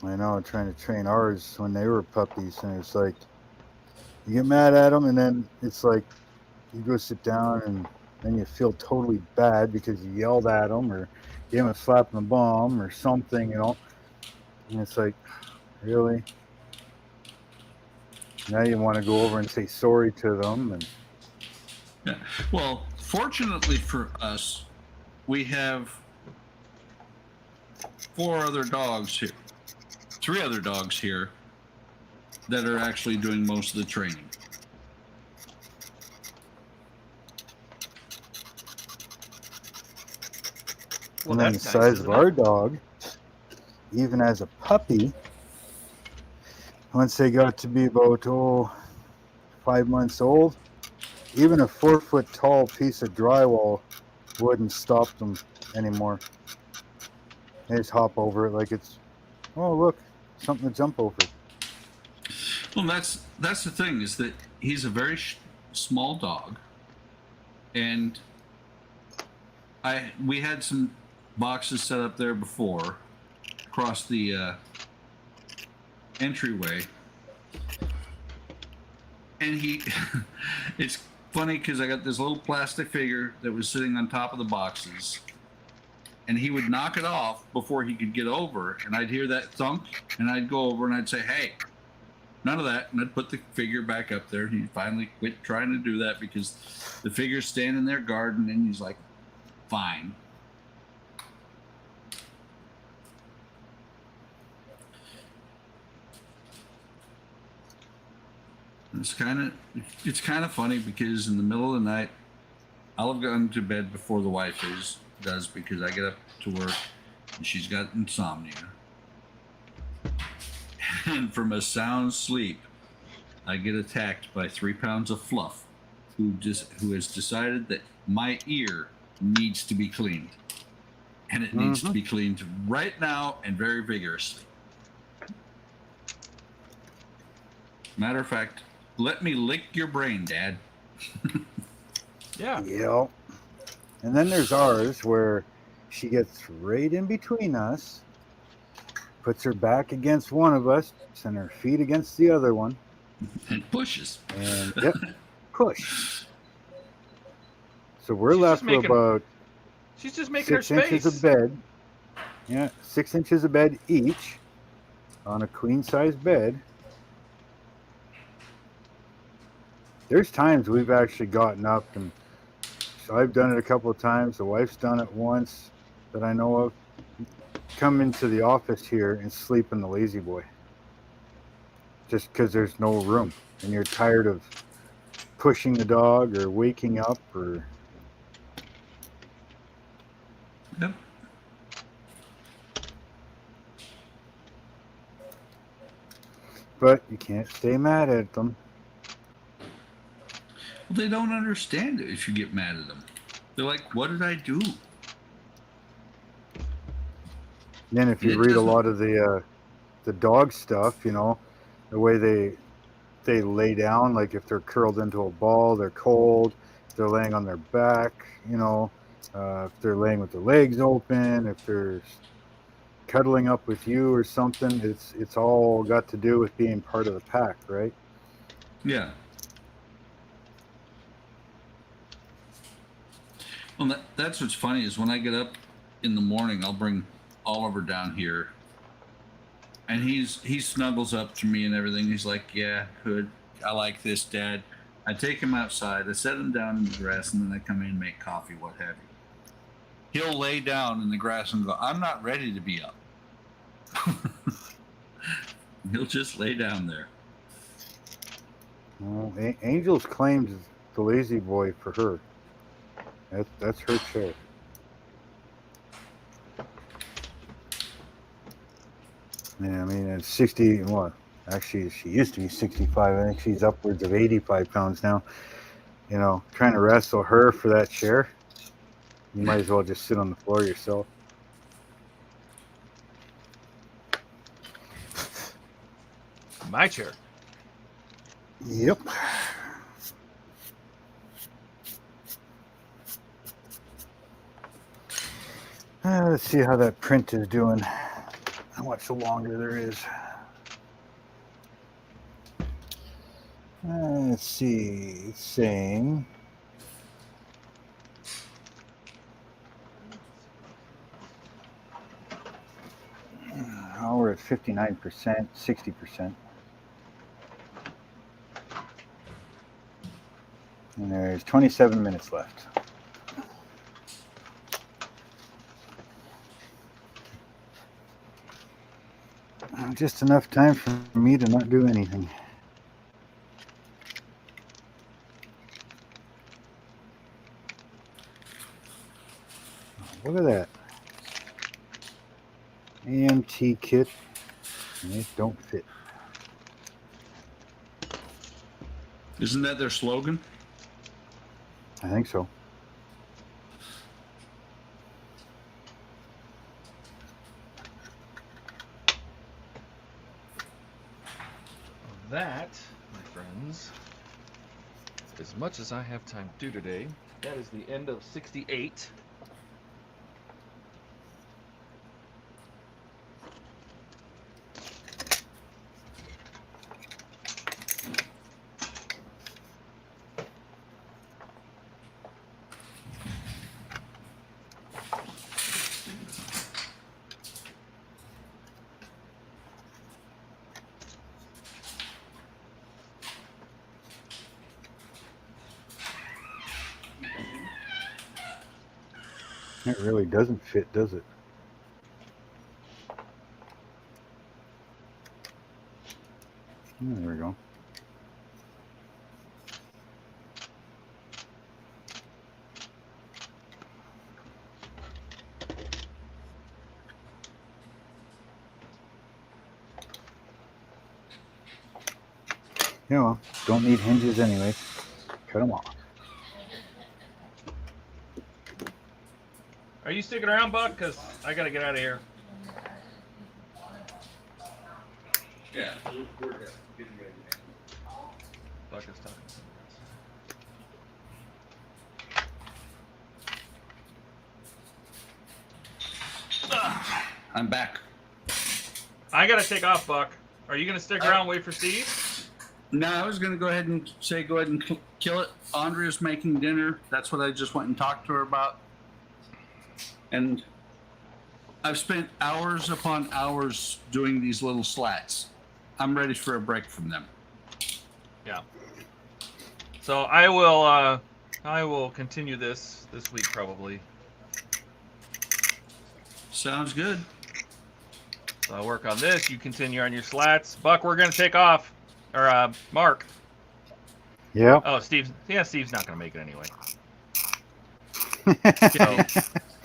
I know, trying to train ours when they were puppies, and it's like, you get mad at them, and then it's like, you go sit down, and then you feel totally bad because you yelled at them, or gave them a slap in the bum, or something, you know. And it's like, really? Now you want to go over and say sorry to them, and Yeah. Well, fortunately for us, we have 4 other dogs here, 3 other dogs here that are actually doing most of the training. Well, And then the that's nice, size isn't of it? our dog, even as a puppy, once they got to be about 5 months old, even a 4-foot tall piece of drywall wouldn't stop them anymore. They just hop over it like it's, oh look, something to jump over. Well, that's the thing, is that he's a very small dog, and we had some boxes set up there before across the entryway, and he it's funny because I got this little plastic figure that was sitting on top of the boxes, and he would knock it off before he could get over, and I'd hear that thunk, and I'd go over and I'd say, hey, none of that, and I'd put the figure back up there. He finally quit trying to do that because the figure's standing there guarding, and he's like, fine. It's kind of funny because in the middle of the night, I'll have gone to bed before the wife does because I get up to work and she's got insomnia. And from a sound sleep, I get attacked by 3 pounds of fluff who has decided that my ear needs to be cleaned. And it needs to be cleaned right now and very vigorously. Matter of fact, let me lick your brain, Dad. Yeah. Yeah. And then there's ours where she gets right in between us, puts her back against one of us and her feet against the other one. And pushes. And yep, push. So we're She's left just with about She's just making her 6 inches space. of bed. Yeah, 6 inches of bed each on a queen size bed. There's times we've actually gotten up, and so I've done it a couple of times. The wife's done it once that I know of. Come into the office here and sleep in the lazy boy. Just because there's no room and you're tired of pushing the dog or waking up or. Yep. But you can't stay mad at them. Well, they don't understand it if you get mad at them. They're like, what did I do? Then if you read a lot of the dog stuff, you know, the way they lay down, like if they're curled into a ball, they're cold. If they're laying on their back, you know, if they're laying with their legs open, if they're cuddling up with you or something, it's all got to do with being part of the pack, right? Yeah. Well, that's what's funny is when I get up in the morning, I'll bring Oliver down here, and he snuggles up to me and everything. He's like, yeah, good. I like this, Dad. I take him outside. I set him down in the grass, and then I come in and make coffee, what have you. He'll lay down in the grass and go, I'm not ready to be up. He'll just lay down there. Well, Angel's claims the lazy boy for her. That's her chair. Yeah, I mean, it's 60, what? Actually, she used to be 65. I think she's upwards of 85 pounds now. You know, trying to wrestle her for that chair, you might as well just sit on the floor yourself. My chair. Yep. Let's see how that print is doing. How much longer there is. Let's see. It's saying. Oh, we're at 59%, 60%. And there's 27 minutes left. Just enough time for me to not do anything. Look at that. AMT kit. And it don't fit. Isn't that their slogan? I think so. That, my friends, as much as I have time to do today, that is the end of 68. It really doesn't fit, does it? There we go. Yeah, well, don't need hinges anyway. Cut them off. Are you sticking around, Buck? Because I got to get out of here. Yeah. Buck is talking. I'm back. I got to take off, Buck. Are you going to stick around and wait for Steve? No, I was going to go ahead and say go ahead and kill it. Andrea's making dinner. That's what I just went and talked to her about. And I've spent hours upon hours doing these little slats. I'm ready for a break from them. Yeah. So I will continue this week probably. Sounds good. So I'll work on this. You continue on your slats. Buck, we're gonna take off. Or Mark. Yeah. Oh, Steve's not gonna make it anyway. So,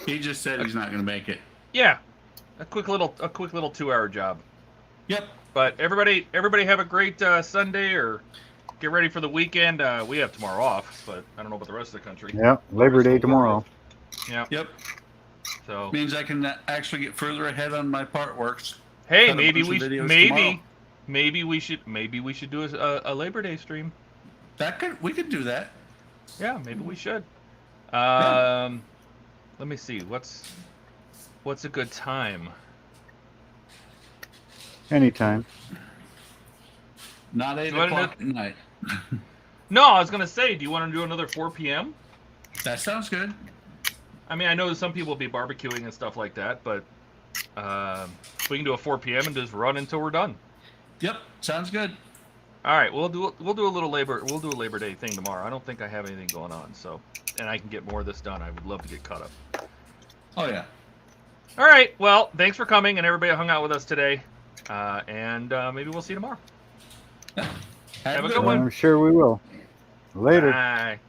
he just said he's not going to make it. Yeah. A quick little 2-hour job. Yep. But everybody have a great Sunday, or get ready for the weekend. We have tomorrow off, but I don't know about the rest of the country. Yeah, Labor Day tomorrow. Yeah. Yep. So Means I can actually get further ahead on my part works. hey, Cut a maybe bunch of we videos maybe we should do a Labor Day stream. We could do that. Yeah, maybe we should. Yeah. Let me see. What's a good time? Anytime. Not 8 Do you wanna o'clock at night. No, I was gonna say, do you want to do another 4 p.m.? That sounds good. I mean, I know some people will be barbecuing and stuff like that, but we can do a 4 p.m. and just run until we're done. Yep, sounds good. All right, we'll do a Labor Day thing tomorrow. I don't think I have anything going on, so, and I can get more of this done. I would love to get caught up. Oh yeah. All right, well, thanks for coming and everybody hung out with us today, and maybe we'll see you tomorrow. Yeah. Have a good one. I'm sure we will. Later. Bye.